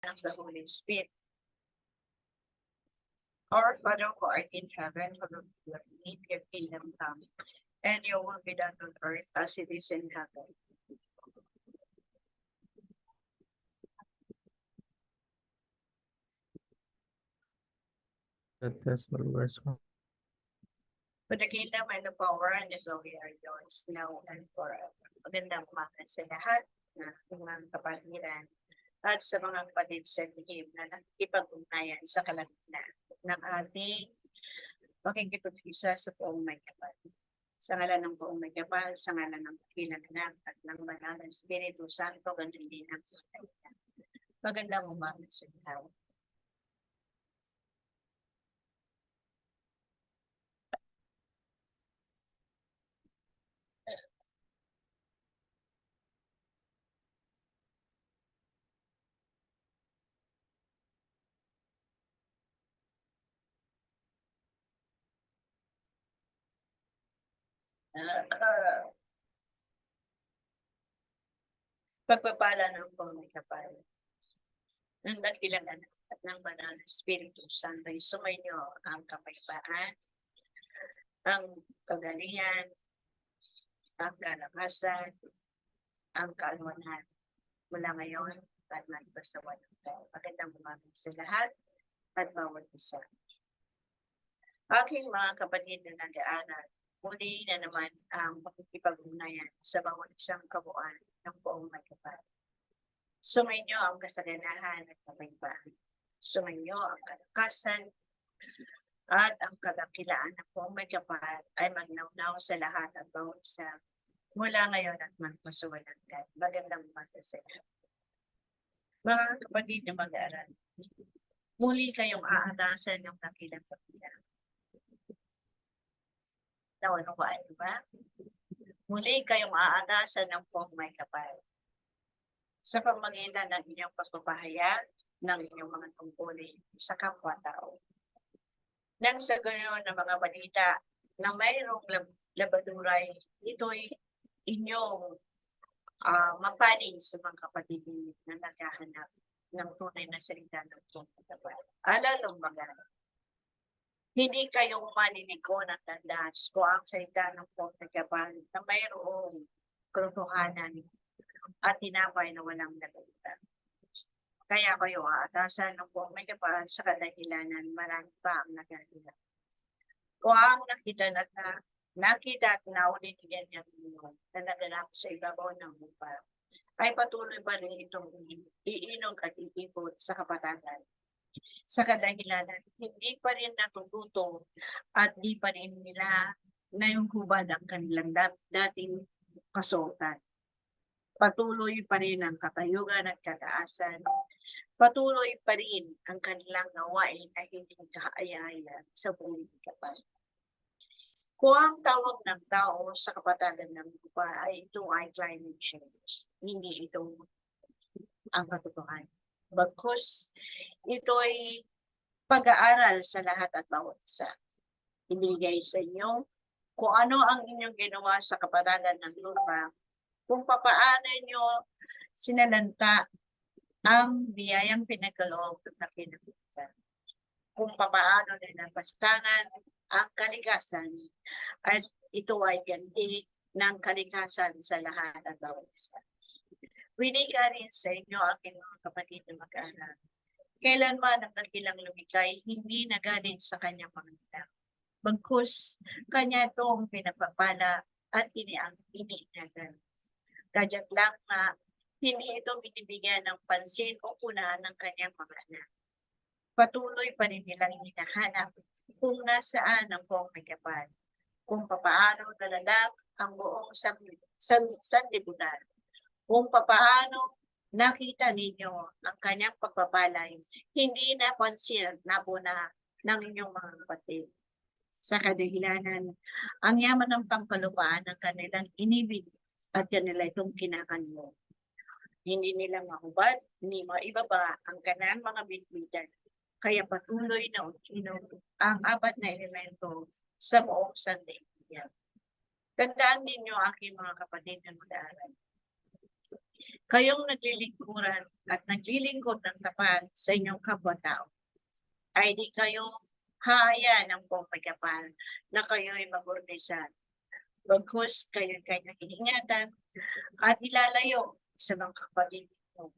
of the Holy Spirit. Our Father who art in heaven, hallowed be your name, your kingdom come, and your will be done on earth as it is in heaven. For the kingdom and the power and the glory are yours, now and forever. Magandang umaga sa lahat na mga kapatiran at sa mga kapatid sa lihim na nakikipag-ugnayan sa kalagitnaan ng ating pakikipag-isa sa poong may kapal. Sa ngalan ng poong may kapal, sa ngalan ng Dakilang Anak at ng Banal na Espiritu Santo, ganun din ang kailangan. Magandang umaga sa lahat. Pagpapala ng poong may kapal ng Dakilang Anak at ng Banal na Espiritu Santo, sumainyo ang kapayapaan, ang kagalingan, ang kalakasan, ang kaalwanan mula ngayon at magpasawan ng tayo. Magandang umaga sa lahat at bawat isa. Aking mga kapatid na nag-aaral, muli na naman ang pakikipag-ugnayan sa bawat isang kabuuan ng poong may kapal. Sumainyo ang kasaganahan at kapayapaan. Sumainyo ang kalakasan at ang kadakilaan ng poong may kapal ay magnawnaw sa lahat at bawat isa mula ngayon at magpasawalang tayo. Magandang umaga sa lahat. Mga kapatid na mag-aaral, muli kayong aarasan ng dakilang pamilya. Naunawaan niyo ba? Muli kayong aarasan ng poong may kapal sa pamagitan ng inyong pagpapahayag ng inyong mga tungkulin sa kapwa-tao. Nang sa gayon ng mga balita na mayroong labaduray, ito'y inyong mapanig sa mga kapatid na naghahanap ng tunay na salita ng poong may kapal. Alalong mga hindi kayong maninigo ng landas kung ang salita ng poong may kapal na mayroong katotohanan at tinapay na walang nagalitan. Kaya kayo aatasan ng poong may kapal sa kadahilanan, marami pa ang nagalitan. Kung ang nakita at naulitin niya na naganap sa ibabaw ng lupa, ay patuloy pa rin itong iinog at iikot sa kapatagan. Sa kadahilanan, hindi pa rin natututo at di pa rin nila nayuhubad ang kanilang dating kasuotan. Patuloy pa rin ang katayugan at kataasan. Patuloy pa rin ang kanilang gawain na hindi kaaya-aya sa buong kapal. Kung ang tawag ng tao sa kapatagan ng lupa ay ito ay climate change, hindi ito ang katotohanan. Bagkus ito'y pag-aaral sa lahat at bawat isa. Ibigay sa inyo kung ano ang inyong ginawa sa kapatagan ng lupa, kung papaano nyo sinalanta ang biyayang pinagkaloob na pinagkutan, kung papaano nila pastangan ang kalikasan, at ito ay ganti ng kalikasan sa lahat at bawat isa. Winika rin sa inyo, aking mga kapatid na mag-aaral, kailanman ang dakilang lumikay hindi nagaling sa kanyang Panginoon. Bagkus kanya itong pinapapala at iniinagan. Kadyat lang na hindi ito binibigyan ng pansin o unahan ng kanyang mga anak. Patuloy pa rin nilang hinahanap kung nasaan ang poong may kapal, kung papaano nalalak ang buong sanlibutan, kung papaano nakita ninyo ang kanyang pagpapalay, hindi napansin at napuna ng inyong mga kapatid. Sa kadahilanan, ang yaman ng pangkalupaan ng kanilang inibig at kanila itong kinakanmo. Hindi nila mahubad, ni maibaba ang kanilang mga bitbitan. Kaya patuloy na uminom ang apat na elemento sa buong sandaigdigan. Tandaan ninyo, aking mga kapatid na mag-aaral, Kayong naglilingkuran at naglilingkod ng tapat sa inyong kapwa-tao, ay di kayo hahayaan ng buong may kapal na kayo'y mabordisan. Bagkus kayo'y kanyang iningatan at ilalayo sa mga kapatid mo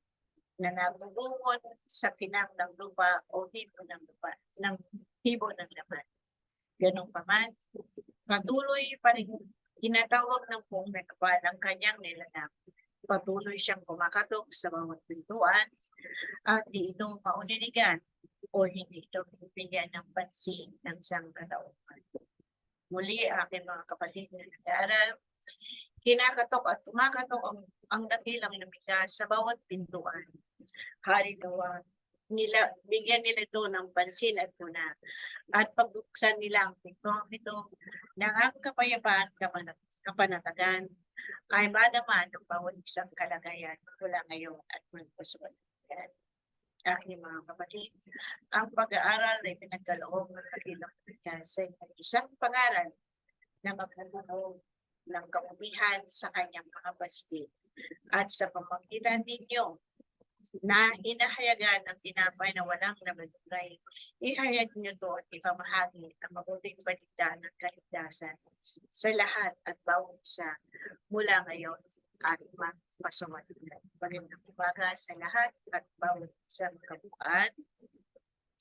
na nabubungod sa pinang ng lupa o hibo ng lupa, ng hibo ng laman. Ganun pa man, patuloy pa rin tinatawag ng buong may kapal ang kanyang nilalang. Patuloy siyang kumakatok sa bawat pintuan at di ito mauninigan o hindi ito bibigyan ng pansin ng sangkatauhan. Muli, aking mga kapatid na nag-aaral, kinakatok at kumakatok ang dakilang lumika sa bawat pintuan. Halimbawa, bigyan nila ito ng pansin at tuna at pagbuksan nila ang pintuang ito ng ang kapayapaan, kapanatagan ay madaman ng bawat isang kalagayan mula ngayon at magpasulat. Aking mga kapatid, ang pag-aaral ay pinagkaloob ng kabilang sa isang pangaral na magbubuo ng kamubihan sa kanyang mga pasigid. At sa pamamagitan ninyo na inahayagan ang tinapay na walang nabalugay, ihayag niyo to at ipamahagi ang mabuting balita ng kaligtasan sa lahat at bawat isa mula ngayon at magpasawalitan. Magandang umaga sa lahat at bawat isang kabuuan.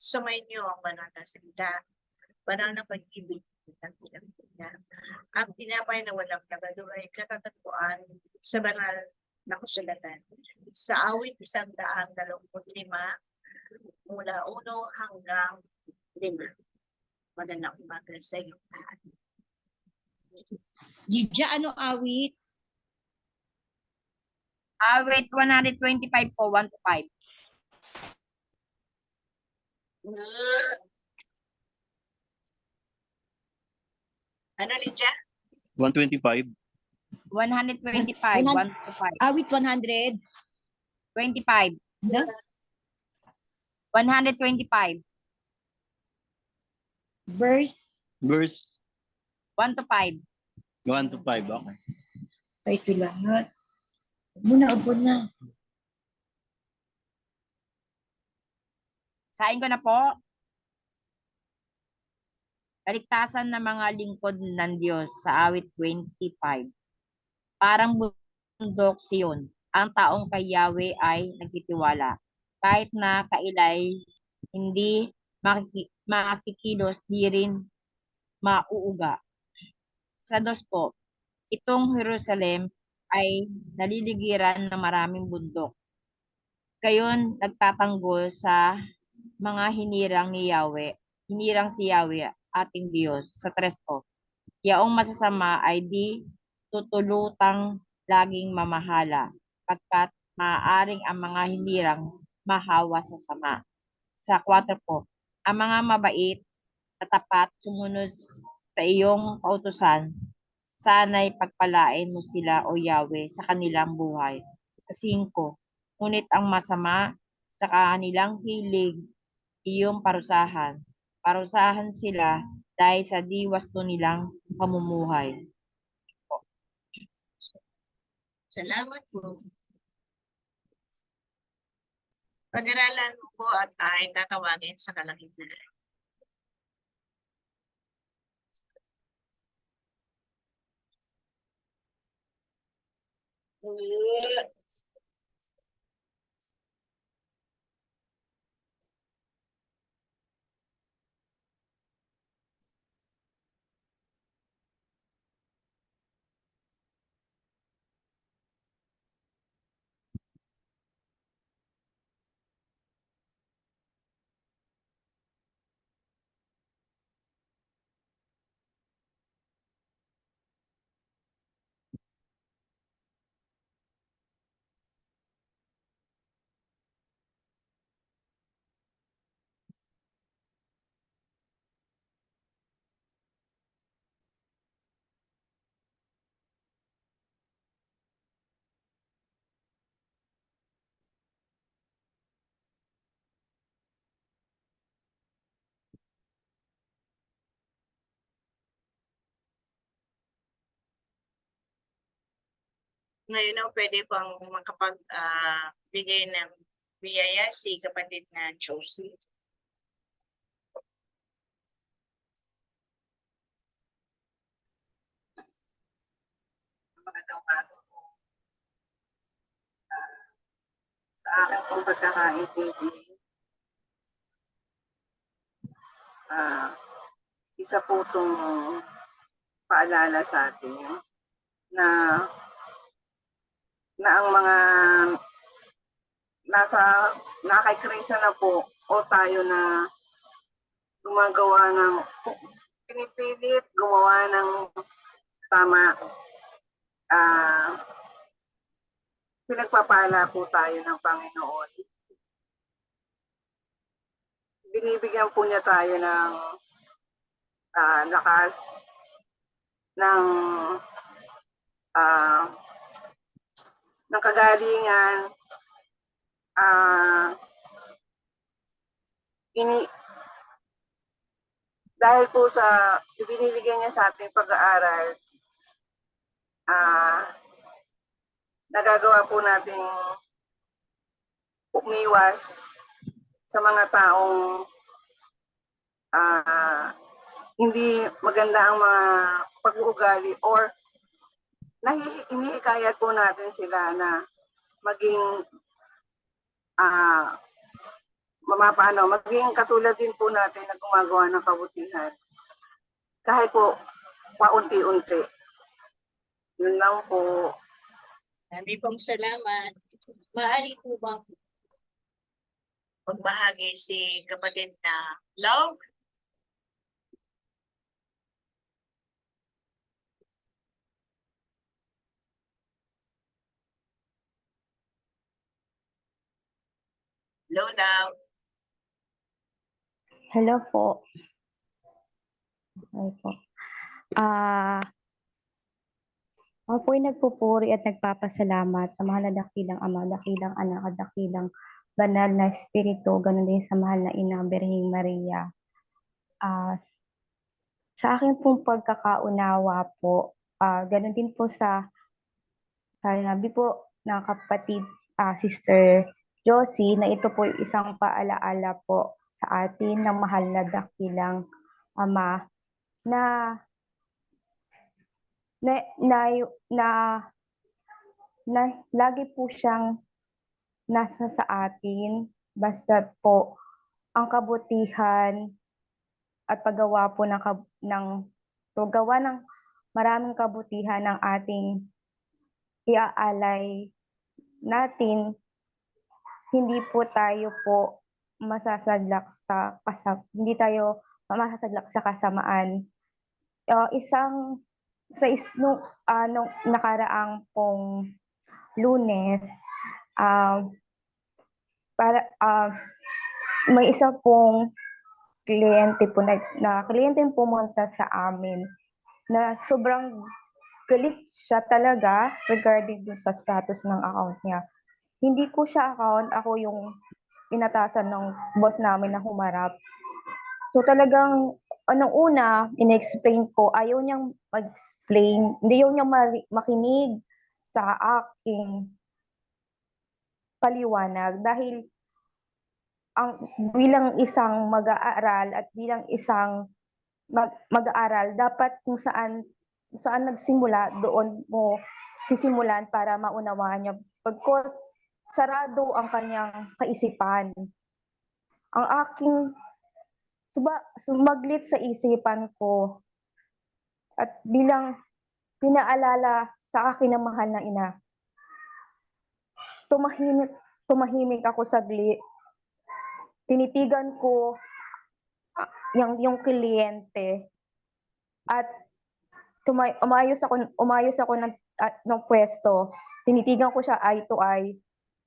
Sumayin niyo ang banal na salita, banal na pag-ibig ang tinapay na walang labado ay katatagpuan sa banal na kasulatan. Sa awit 125 mula 1 hanggang 5. Magandang umaga sa iyo. Lydia, ano awit? Awit 125 po, 1 to 5. Ano, Lydia? 125. 125, 1 to 5. Awit 100. 25. No? 125, Verse Verse 1 to 5. 1 to 5. Okay. ay ito lahat. Upo na. Sain ko na po. Kaligtasan ng mga lingkod ng Diyos sa awit 25. Parang bundok Siyon, ang taong kay Yahweh ay nagtitiwala. Kahit na kailay, hindi makikilos, di rin mauuga. Sa 2 po, itong Jerusalem ay naliligiran ng maraming bundok. Gayon nagtatanggol sa mga hinirang ni Yahweh, hinirang si Yahweh ating Diyos. Sa 3 po, yaong masasama ay di tutulutang laging mamahala, pagkat maaaring ang mga hinirang mahawa sa sama. Sa 4 po, ang mga mabait at tapat sumunod sa iyong kautusan, sana'y pagpalain mo sila o Yahweh sa kanilang buhay. Sa 5, ngunit ang masama sa kanilang hilig, iyong parusahan. Parusahan sila dahil sa di wasto nilang pamumuhay. Salamat po. Pag-aralan mo po at ay tatawagin sa kalagitnaan. Ngayon na pwede pang bigay ng biyaya si kapatid na Josie. Magandang umaga po. Sa akin pong pagkakaintindi, isa po itong paalala sa atin na ang mga nakakrisa na po o tayo na gumagawa ng pinipilit gumawa ng tama, pinagpapala po tayo ng Panginoon. Binibigyan po niya tayo ng lakas, ng kagalingan, dahil po sa ibinibigyan niya sa ating pag-aaral, nagagawa po nating umiwas sa mga taong hindi maganda ang mga pag-uugali, or inihikayat po natin sila na maging maging katulad din po natin na gumagawa ng kabutihan. Kahit po paunti-unti. Yun lang po. Marami pong salamat. Maaari po bang magbahagi si kapatid na Love? Lola. Hello po. Okay po. Ako po'y nagpupuri at nagpapasalamat sa mahal na dakilang Ama, dakilang Anak, at dakilang Banal na Espiritu, ganun din sa mahal na Ina, Birheng Maria. Sa akin pong pagkakaunawa po, ganun din po sa sinabi po ng kapatid, Sister Josie, na ito po isang paalaala po sa atin ng mahal na dakilang Ama na lagi po siyang nasa sa atin, basta po ang kabutihan at paggawa po paggawa ng maraming kabutihan ng ating iaalay natin, hindi po tayo po masasadlak hindi tayo masasadlak sa kasamaan. Nung nakaraang pong Lunes, may isa pong kliyente po na kliyente pumunta sa amin na sobrang galit siya talaga regarding dun sa status ng account niya. Hindi ko siya account, ako yung inatasan ng boss namin na humarap. So talagang anong una, in-explain ko, ayaw niyang mag-explain, hindi niya makinig sa aking paliwanag dahil bilang isang mag-aaral at bilang isang mag-aaral, dapat kung saan nagsimula, doon mo sisimulan para maunawaan niya. Pagkos sarado ang kanyang kaisipan. Ang aking sumaglit sa isipan ko at bilang pinaalala sa akin ng mahal na Ina, tumahimik ako saglit. Tinitigan ko yung kliyente at umayos ako ng pwesto. Tinitigan ko siya eye to eye.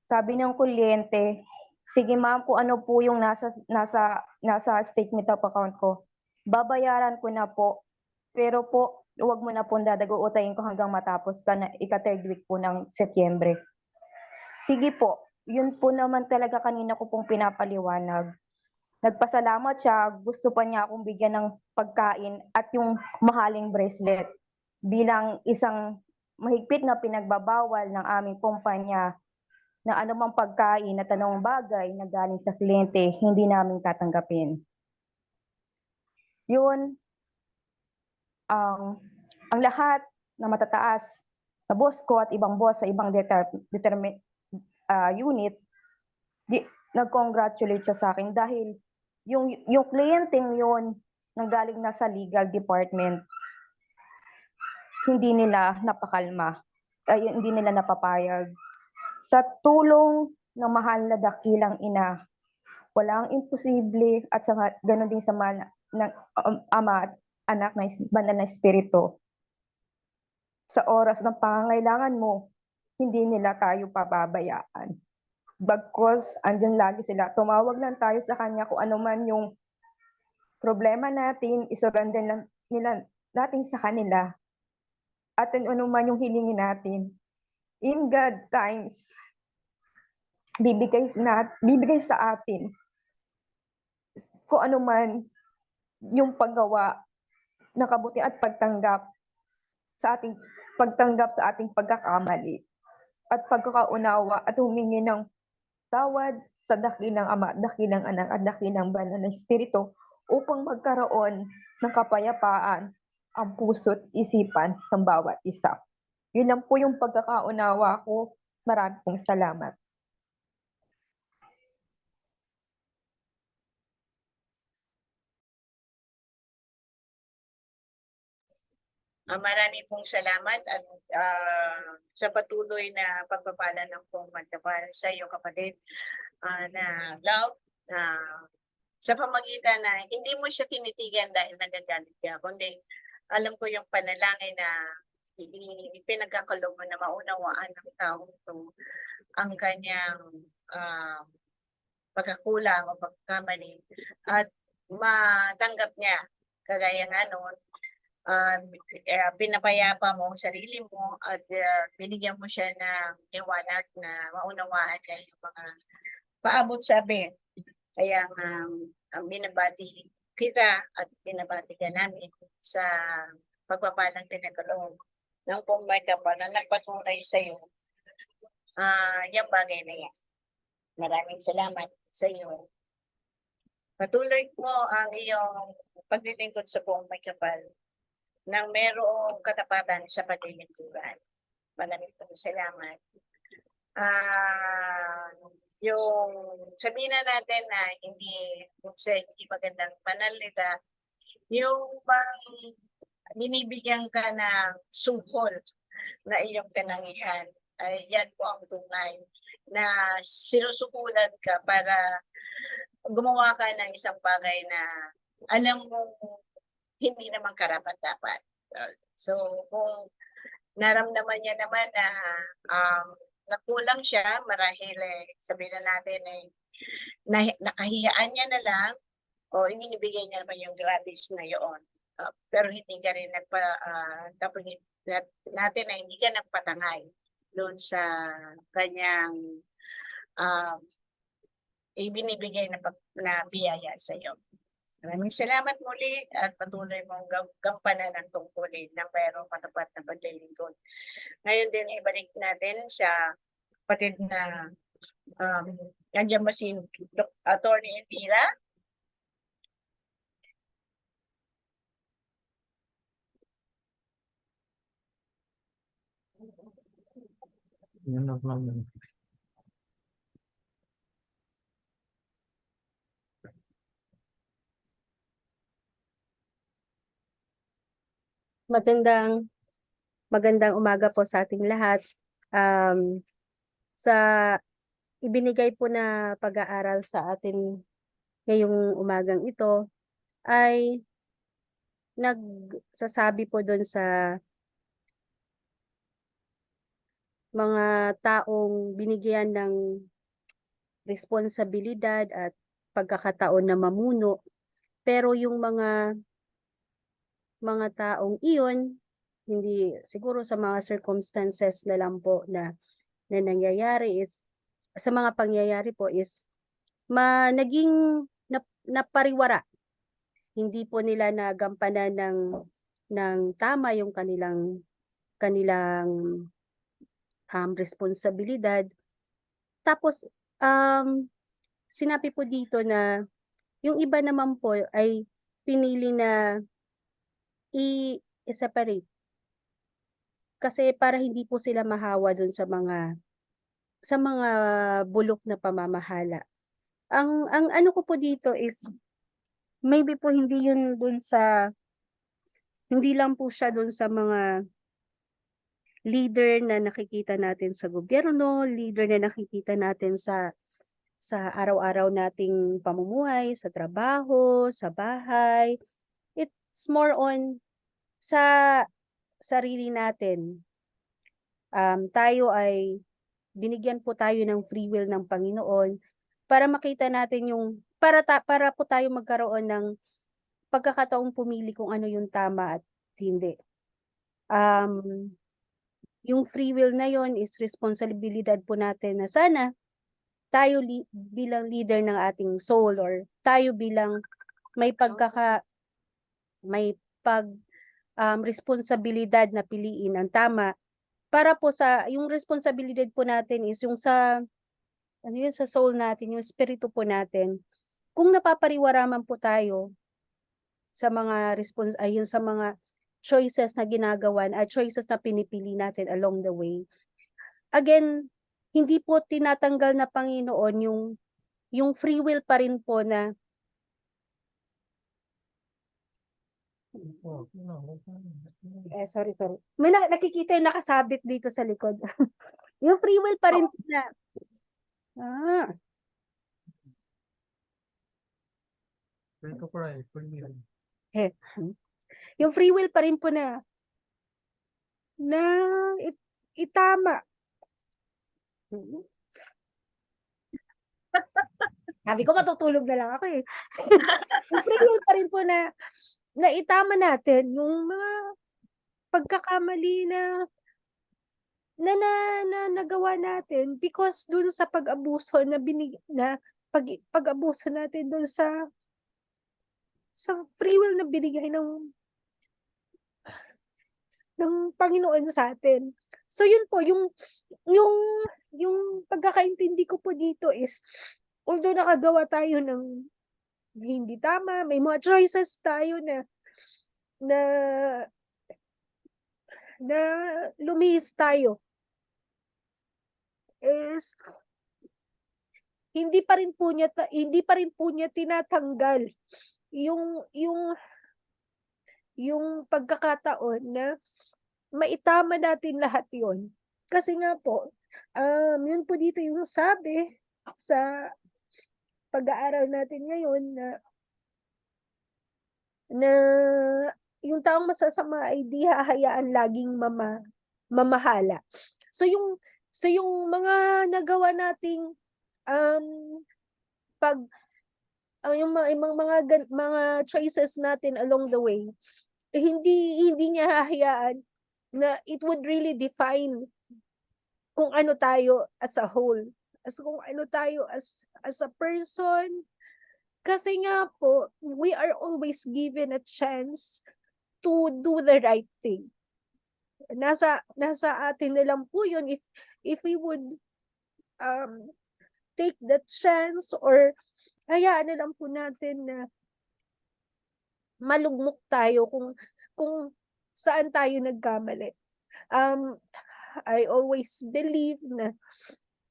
Sabi ng kliyente, sige ma'am, kung ano po yung nasa statement of account ko, babayaran ko na po. Pero po, huwag mo na po dadaguutayin ko hanggang matapos ika-third week po ng Setyembre. Sige po, yun po naman talaga kanina ko pong pinapaliwanag. Nagpasalamat siya, gusto pa niya akong bigyan ng pagkain at yung mahaling bracelet bilang isang mahigpit na pinagbabawal ng aming kumpanya na anumang pagkain at anumang bagay na galing sa kliyente hindi namin tatanggapin. Yun, ang lahat na matataas na boss ko at ibang boss sa ibang unit, nag-congratulate siya sa akin dahil yung kliyenteng yun nanggaling na sa legal department, hindi nila napakalma, hindi nila napapayag. Sa tulong ng mahal na dakilang ina, walang imposible at saka ganun din sa mahal ng ama at anak na banal na espiritu. Sa oras ng pangangailangan mo, hindi nila tayo pababayaan. Bagkus, andyan lagi sila. Tumawag lang tayo sa kanya kung ano man yung problema natin, isurrender lang natin sa kanila. At ano man yung hilingin natin. In God times, bibigay sa atin kung ano man yung paggawa ng kabutihan at pagtanggap sa ating pagkakamali at pagkakaunawa at humingi ng tawad sa dakilang Ama, dakilang Anak at dakilang Banal na Espiritu upang magkaroon ng kapayapaan ang puso't isipan ng bawat isa. Yun lang po yung pagkakaunawa ko. Marami pong salamat. Marami pong salamat at sa patuloy na pagpapala ng pong magkapal sa iyo kapatid na love sa pamagitan na hindi mo siya tinitigan dahil nagagalit ka, kundi alam ko yung panalangin na ipinagkakaloob mo na maunawaan ng tao ito ang kanyang pagkakulang o pagkamali at matanggap niya kagaya nga noon. Pinapayapa mo ang sarili mo at binigyan mo siya ng liwanag na maunawaan niya yung mga paabot sabi. Kaya binabati kita at binabati ka namin sa pagpapalang pinagkaloob ng pagmagkapal na nagpatunay sa iyo. Yung bagay na yan. Maraming salamat sa iyo. Patuloy mo ang iyong paglilingkod sa buong magkapal nang merong katapatan sa paglilingkuran. Maraming salamat. Yung sabihin na natin na hindi magandang panalita, yung binibigyan ka ng sukol na iyong kanangihan, ay yan po ang tunay na sinusukulan ka para gumawa ka ng isang bagay na alam mo hindi naman karapat-dapat. So, kung naramdaman niya naman na nagkulang siya, marahil sabihin na natin nakahiyaan niya na lang o inibigay niya naman yung gratis na yun. Pero hindi ka rin natin na hindi ka nagpatangay doon sa kanyang ibinibigay na biyaya sa iyo. Maraming salamat muli at patuloy mong gampanan ang tungkulin na mayroong katapat na paglilingkod. Ngayon din ibalik natin sa kapatid na nandiyan ba si Attorney Elvira? Magandang umaga po sa ating lahat. Sa ibinigay po na pag-aaral sa atin ngayong umagang ito ay nagsasabi po doon sa mga taong binigyan ng responsibilidad at pagkakataon na mamuno, pero yung mga taong iyon, hindi siguro sa mga circumstances na lang po na nangyayari is, sa mga pangyayari po is, naging napariwara. Hindi po nila nagampanan ng tama yung kanilang kanilang responsibilidad. Tapos sinabi po dito na yung iba naman po ay pinili na i-separate kasi para hindi po sila mahawa dun sa mga bulok na pamamahala. Ang ano ko po dito is maybe po hindi yun dun sa hindi lang po siya dun sa mga leader na nakikita natin sa gobyerno, leader na nakikita natin sa araw-araw nating pamumuhay, sa trabaho, sa bahay. It's more on sa sarili natin. Tayo ay binigyan po tayo ng free will ng Panginoon para makita natin para po tayo magkaroon ng pagkakataong pumili kung ano yung tama at hindi. Yung free will na yon is responsibilidad po natin na sana tayo bilang leader ng ating soul or tayo bilang may responsibilidad na piliin ang tama para po sa yung responsibilidad po natin is yung sa sa soul natin, yung espiritu po natin. Kung napapariwaraman po tayo sa mga sa mga choices na ginagawa at choices na pinipili natin along the way. Again, hindi po tinatanggal na Panginoon yung free will pa rin po na sorry. May nakikita yung nakasabit dito sa likod. Yung free will pa rin po na yung free will pa rin po na itama. Sabi ko matutulog na lang ako eh. Yung free will pa rin po na itama natin yung mga pagkakamali na nagawa natin because dun sa pag-abuso pag-abuso natin dun sa free will na binigay ng Panginoon sa atin. So yun po yung pagkakaintindi ko po dito is although nakagawa tayo ng hindi tama, may mga choices tayo na lumihis tayo is hindi pa rin po niya tinatanggal yung pagkakataon na maitama natin lahat yon. Kasi nga po, yun po dito yung sabi sa pag-aaral natin ngayon na yung taong masasama ay di hahayaan laging mamahala. So yung mga nagawa nating yung mga choices natin along the way, hindi niya hahayaan na it would really define kung ano tayo as a whole, kung ano tayo as a person. Kasi nga po, we are always given a chance to do the right thing. Nasa atin na lang po yun if we would take the chance or hayaan na lang po natin na malugmok tayo kung saan tayo nagkamali. I always believe na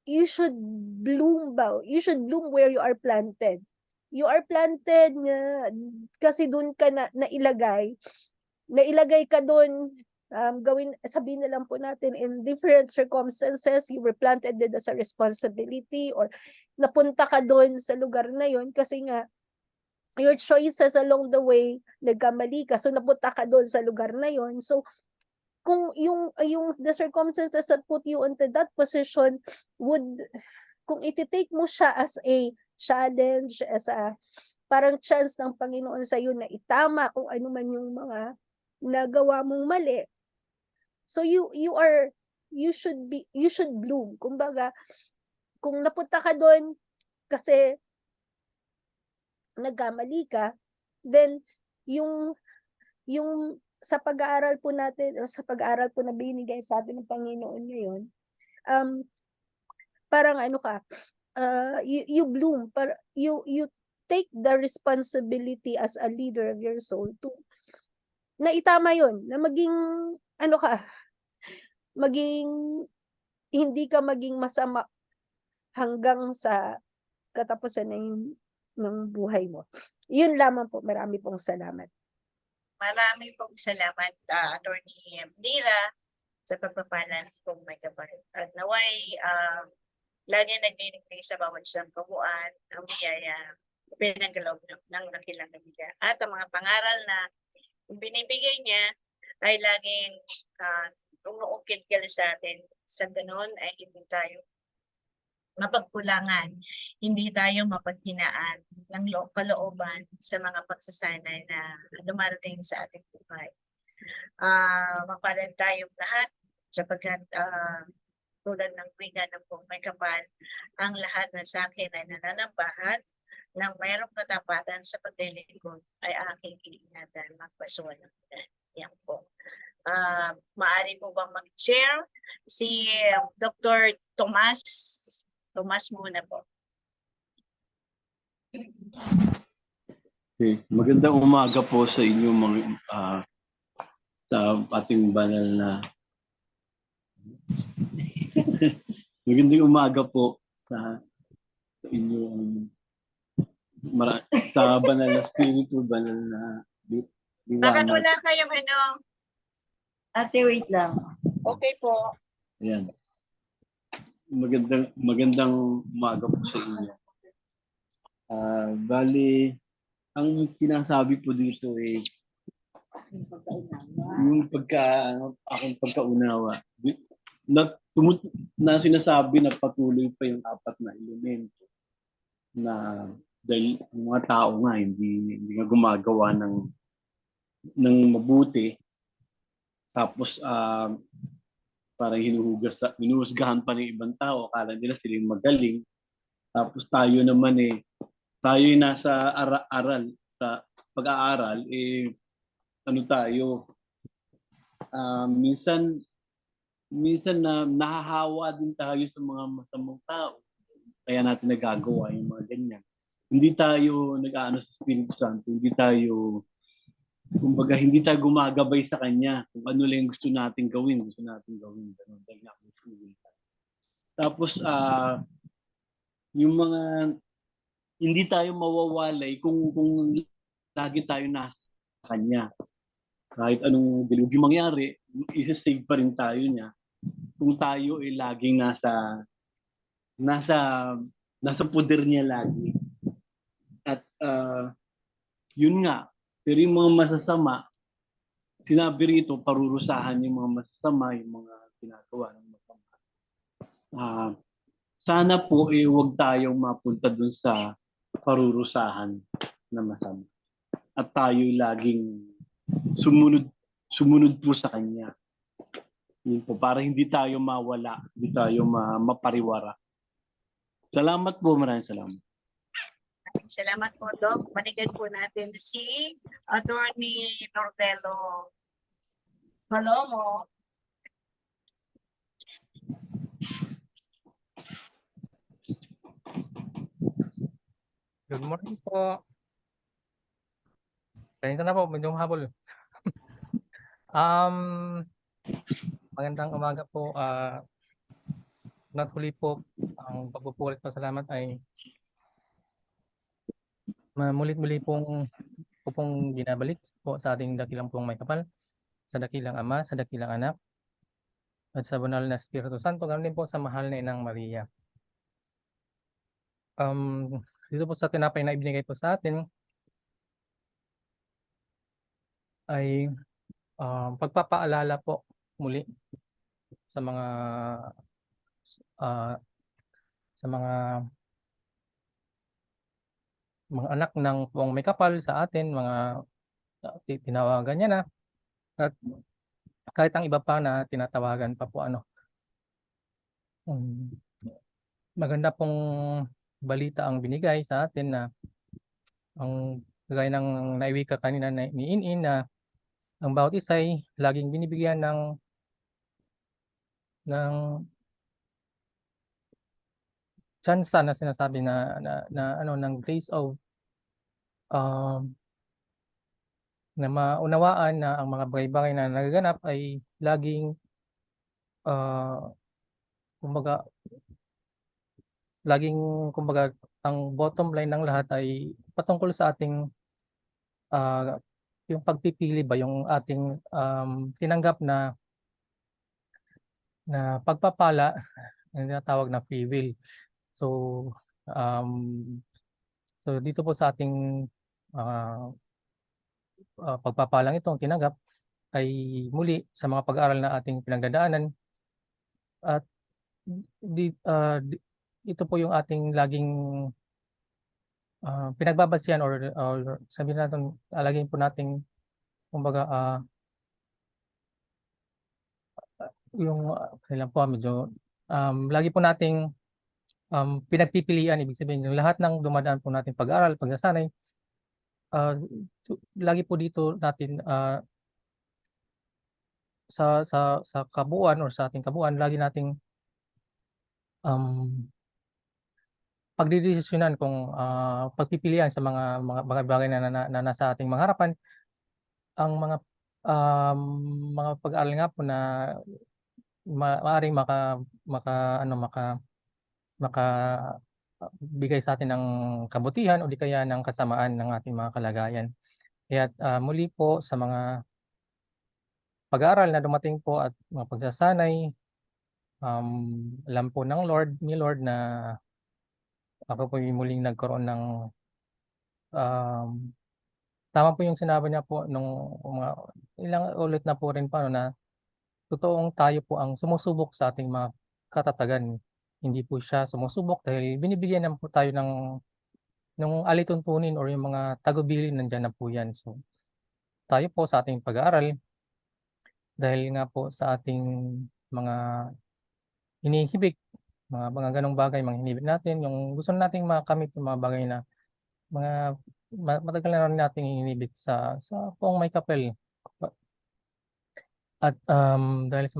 you should bloom where you are planted. You are planted kasi doon ka nailagay ka doon, sabihin na lang po natin in different circumstances, you were planted there as a responsibility or napunta ka doon sa lugar na yon kasi nga your choices along the way, nagkamali ka, so napunta ka doon sa lugar na yon. So kung yung the circumstances that put you into that position kung iti-take mo siya as a challenge, as a parang chance ng Panginoon sa iyo na itama kung ano man yung mga nagawa mong mali. So you should bloom. Kumbaga, kung napunta ka doon kasi nagkamali ka, then yung sa pag-aaral po natin, o sa pag-aaral po na binigay sa atin ng Panginoon ngayon, parang ano ka, you bloom, you take the responsibility as a leader of your soul to na itama yon, na maging ano ka, maging hindi ka maging masama hanggang sa katapusan ng buhay mo. Yun lamang po. Marami pong salamat. Marami pong salamat, Attorney Mira, sa pagpapala ng may kapal. At naway, lagi nagbibigay sa bawat isang kabuuan ang biyaya pinagkaloob ng nakilang nabigay. At ang mga pangaral na binibigay niya ay laging umuukit-kil sa atin. Sa ganun ay hindi tayo mapagkulangan, hindi tayo mapaghinaan ng kalooban sa mga pagsasanay na dumarating sa ating buhay. Mapalad tayong lahat sapagkat tulad ng wika ng may kapal, ang lahat na sa akin ay nananambahan ng mayroong katapatan sa paglilingkod ay aking iingatan magpasuhan ng yan po. Maaari po bang mag-share si Dr. Tomas? Tomas muna po. Okay. Magandang umaga po sa inyo mga sa ating banal na magandang umaga po sa inyo sa banal na spirito, banal na Bakit liwanag. wala kayong ano? Ate, wait lang. Okay po. Ayan. Magandang umaga po sa inyo. Bali, ang sinasabi po dito ay yung akong pagkaunawa na sinasabi na patuloy pa yung apat na elemento na dahil ang mga tao nga hindi nga gumagawa ng mabuti, tapos parang hinuhusgahan pa ng ibang tao, akala nila sila yung magaling, tapos tayo naman tayo nasa aral sa pag-aaral ano tayo, minsan na nahahawa din tayo sa mga masamang tao, kaya natin nagagawa yung mga ganyan. Hindi tayo nag-aano sa Espiritu Santo, hindi tayo gumagabay sa kanya kung ano lang gusto nating gawin. Ganun, dahil nga tapos yung mga hindi tayo mawawalay kung lagi tayo nasa kanya. Kahit anong dilugi mangyari, isa-save pa rin tayo niya kung tayo ay laging nasa poder niya lagi. At yun nga, pero yung mga masasama, sinabi rito, parurusahan yung mga masasama, yung mga ginagawa ng masama. Sana po huwag tayong mapunta dun sa parurusahan na masama. At tayo laging sumunod po sa Kanya. Yun po, para hindi tayo mawala, hindi tayo mapariwara. Salamat po, maraming salamat. Salamat po, Doc. Manigan po natin si Attorney Nordello Palomo. Good morning po. Kanina na po, medyo habol. Magandang umaga po. Naghuli po, ang pagpupulit pasalamat ay muli pong binabalik po sa ating dakilang pong may kapal, sa dakilang Ama, sa dakilang Anak, at sa banal na Espiritu Santo, ganoon din po sa mahal na Inang Maria. Dito po sa tinapay na ibinigay po sa atin ay pagpapaalala po muli sa mga anak ng pong may kapal sa atin, mga tinawagan niya na, at kahit ang iba pa na tinatawagan pa po maganda pong balita ang binigay sa atin na ang gaya ng naiwika kanina ni Inin na ang bawat isa ay laging binibigyan ng tsansa na sinasabi na ano ng grace of um, na maunawaan na ang mga bagay-bagay na nagaganap ay laging kumbaga kumbaga ang bottom line ng lahat ay patungkol sa ating yung pagpipili ba yung ating tinanggap na pagpapala na tinatawag na free will. So dito po sa ating pagpapalang itong tinanggap ay muli sa mga pag-aaral na ating pinagdadaanan at ito po yung ating laging pinagbabasihan or sabihin natin laging po nating kumbaga yung kailan po medyo lagi po nating pinagpipilian, ibig sabihin yung lahat ng dumadaan po nating pag-aaral, pagsasanay, lagi po dito natin sa kabuuan or sa ating kabuuan lagi nating pagdidesisyonan kung pagpipilian sa mga bagay na nasa ating mga harapan ang mga pag-aaral nga po na maaaring makabigay sa atin ng kabutihan o di kaya ng kasamaan ng ating mga kalagayan. Kaya't muli po sa mga pag-aaral na dumating po at mga pagsasanay, alam po ng ni Lord na ako po yung muling nagkaroon ng tama po yung sinabi niya po nung ilang ulit na po rin pa na totoong tayo po ang sumusubok sa ating mga katatagan. Hindi po siya sumusubok dahil binibigyan naman po tayo ng alituntunin or yung mga tagubilin nandiyan na po yan. So tayo po sa ating pag-aaral dahil nga po sa ating mga hinihibik, mga ganong bagay, mga hinihibik natin, yung gusto nating makamit yung mga bagay na mga matagal na rin nating hinihibik sa Poong May Kapal. At dahil sa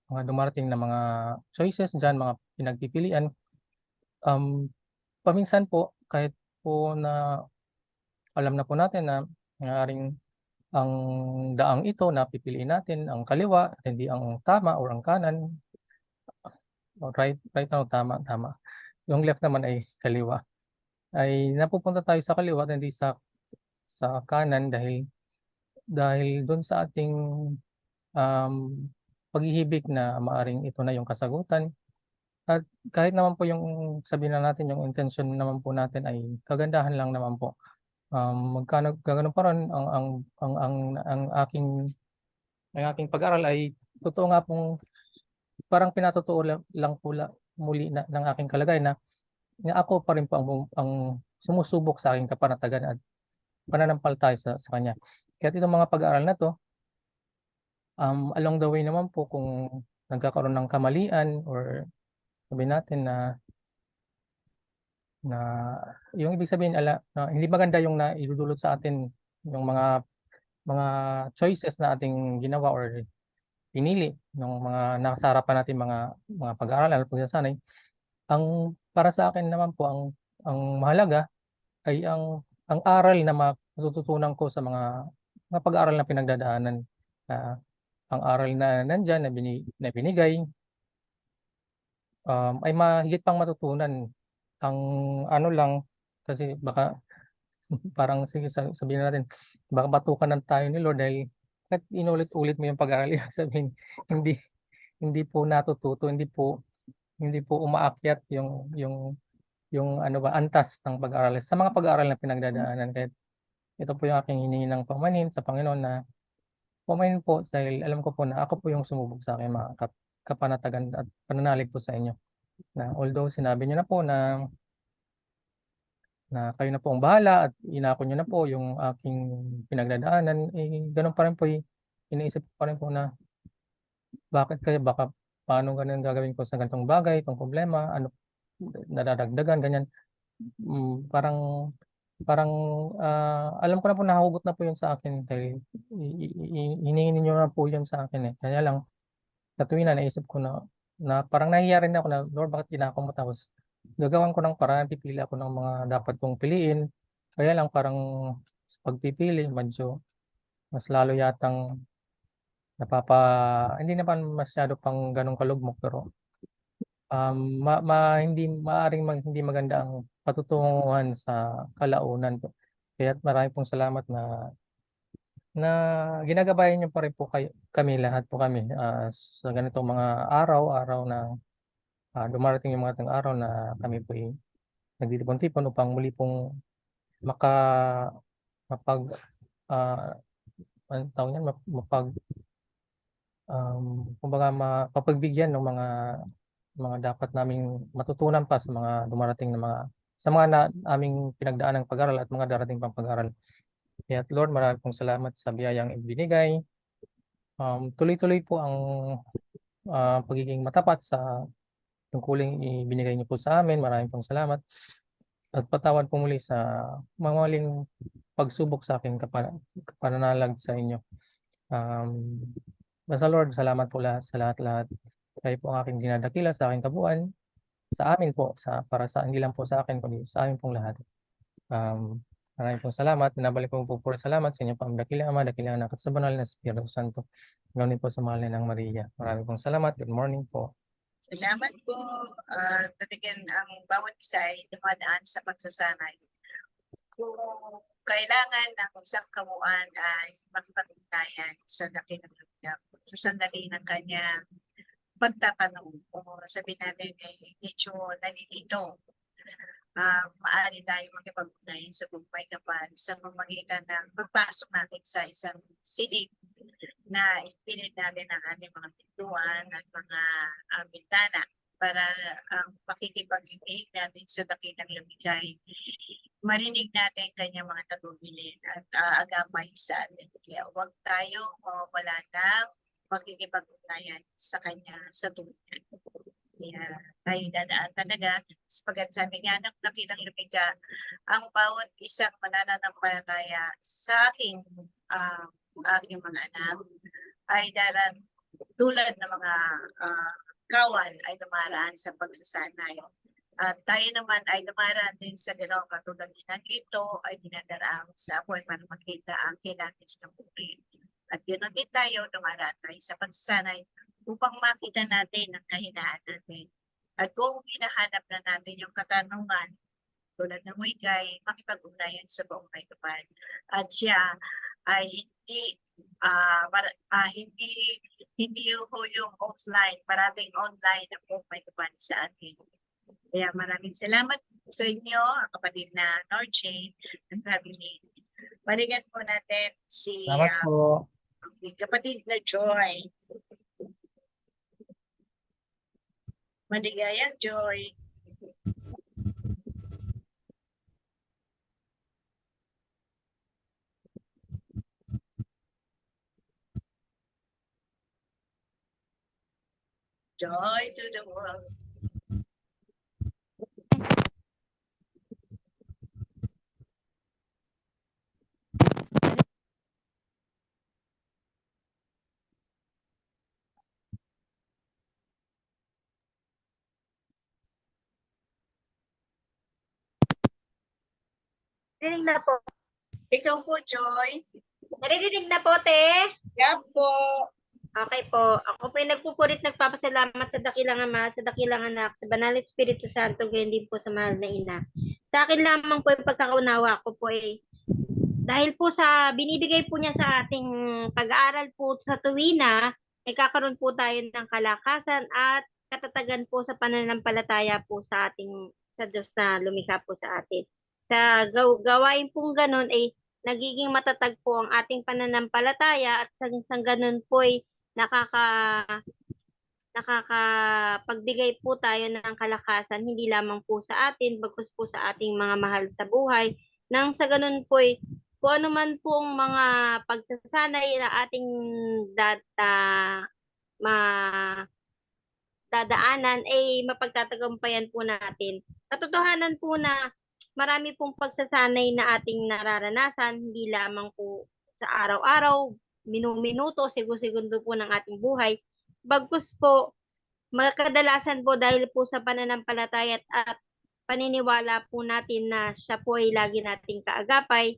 mga dumarating na mga choices dyan, mga pinagpipilian, paminsan po kahit po na alam na po natin na maaaring ang daang ito na pipiliin natin ang kaliwa, hindi ang tama or ang kanan, right na tama, yung left naman ay kaliwa, ay napupunta tayo sa kaliwa at hindi sa kanan dahil doon sa ating paghihibik na maaring ito na yung kasagutan. At kahit naman po yung sabihin na natin yung intention naman po natin ay kagandahan lang naman po. Magkano ganoon pa rin ang aking pag-aral ay totoo nga pong parang pinatotoo lang po muli ng aking kalagayan na ako pa rin po ang sumusubok sa aking kapanatagan at pananampalataya sa kanya. Kaya itong mga pag-aaral na to along the way naman po kung nagkakaroon ng kamalian or sabihin natin na yung ibig sabihin na hindi maganda yung naidudulot sa atin yung mga choices na ating ginawa or pinili ng mga nasa harapan natin mga pag-aaral at pagsasanay. Ang para sa akin naman po ang mahalaga ay ang aral na matututunan ko sa mga pag-aaral na pinagdadaanan. Ang aral na nandiyan na binigay ay mahigit pang matutunan. Ang ano lang kasi baka parang sige sabihin natin baka batukan ng tayo ni Lord dahil kahit inulit-ulit mo yung pag-aaral sabihin hindi po natututo, hindi po umaakyat yung ano ba antas ng pag-aaral sa mga pag-aaral na pinagdadaanan. Kahit ito po yung aking hinihingi ng paumanhin sa Panginoon na paumanhin po dahil alam ko po na ako po yung sumubok sa akin mga kapanatagan at pananalig po sa inyo na although sinabi niyo na po na kayo na po ang bahala at inako niyo na po yung aking pinagdadaanan, ganun pa rin po iniisip ko pa rin po na bakit baka paano ganun gagawin ko sa ganitong bagay, itong problema, ano nadadagdagan, ganyan. Parang parang alam ko na po nahugot na po yun sa akin dahil hiningi ninyo na po yun sa akin eh. Kaya lang, sa tuwing na naisip ko na parang nahiya rin ako na, Lord, bakit ginagawa mo? Tapos gagawan ko ng paraan, pipili ako ng mga dapat kong piliin. Kaya lang parang sa pagpipili, medyo mas lalo yatang hindi naman masyado pang ganong kalugmok, pero hindi maaring hindi maganda ang patutunguhan sa kalaunan po. Kaya marami pong salamat na ginagabayan niyo pa rin po kami lahat po kami sa ganitong mga araw na dumarating yung mga araw na kami po ay nagtitipon-tipon upang muli pong maka mapag anong tawag niyan? Kumbaga mapagbigyan ng mga dapat naming matutunan pa sa mga dumarating na aming pinagdaan ng pag-aral at mga darating pang pag-aral. Kaya Lord, marami pong salamat sa biyayang ibinigay. Tuloy-tuloy po ang pagiging matapat sa tungkuling ibinigay niyo po sa amin. Maraming pong salamat. At patawad po muli sa mga maling pagsubok sa akin kapananalag sa inyo. Basta Lord, salamat po sa lahat-lahat. Kayo po ang aking dinadakila sa aking kabuuan. Sa amin po, hindi lang po sa akin, kundi sa amin pong lahat. Maraming pong salamat. Binabalik po po salamat sa inyo po ang dakilang Ama, dakilang Anak at sa banal na Espiritu Santo. Ganoon po sa mahal ng Maria. Maraming pong salamat. Good morning po. Salamat po. Talagang ang bawat isa ay dumadaan sa pagsasanay. Kung kailangan ng isang kabuuan ay makipag-ugnayan sa dakilang Maria, sa sandali ng kanyang pagtatanong o sabihin natin ay medyo nalilito. Maaari tayo makipag-ugnayan sa buong kapal sa pamamagitan ng pagpasok natin sa isang silid na ispirit natin ang ating mga pintuan at mga bintana para ang pakikipag-ibig natin sa dakilang lumikay. Marinig natin kanyang mga tagubilin at agamay sa atin. Kaya huwag tayo wala ng pakikipag-ugnayan sa kanya sa tuwiran. Kaya tayo dadaan talaga sapagat sabi nga ng dakilang lumikha, ang bawat isang mananampalataya sa aking mga anak ay tulad ng mga kawal ay dumaraan sa pagsasanay. At tayo naman ay dumaraan din sa gano'ng katulad ng ito ay dinadaraang sa apoy para makita ang kilakis ng buhay. At gano'n din tayo, dumaraan tayo sa pagsasanay upang makita natin ang kahinaan natin. At kung hinahanap na natin yung katanungan, tulad ng wikay, makipag-ugnayan sa buong kapal. At siya ay hindi yung offline, parating online na buong kapal sa atin. Kaya maraming salamat sa inyo, kapatid na Norjane ng family. Balikan po natin si Salamat po. kapatid na Joy. Maligayang Joy. Joy to the world. Narinig na po. Ikaw po, Joy. Naririnig na po, te. Yan po. Okay po. Ako po yung nagpupurit, nagpapasalamat sa dakilang Ama, sa dakilang Anak, sa Banal na Espiritu Santo, gayon din po sa mahal na Ina. Sa akin lamang po yung pagkakaunawa ko po dahil po sa binibigay po niya sa ating pag-aaral po sa tuwina, ay kakaroon po tayo ng kalakasan at katatagan po sa pananampalataya po sa Diyos na lumikha po sa atin. Sa gawain pong ganun ay nagiging matatag po ang ating pananampalataya at sa ganun po ay nakakapagbigay po tayo ng kalakasan hindi lamang po sa atin bagkus po sa ating mga mahal sa buhay nang sa ganun po ay kung ano man pong mga pagsasanay na ating dadaanan ay mapagtatagumpayan po natin. Katotohanan po na marami pong pagsasanay na ating nararanasan, hindi lamang po sa araw-araw, minuto, segundo po ng ating buhay. Bagkus po, kadalasan po dahil po sa pananampalataya at paniniwala po natin na siya po ay lagi nating kaagapay,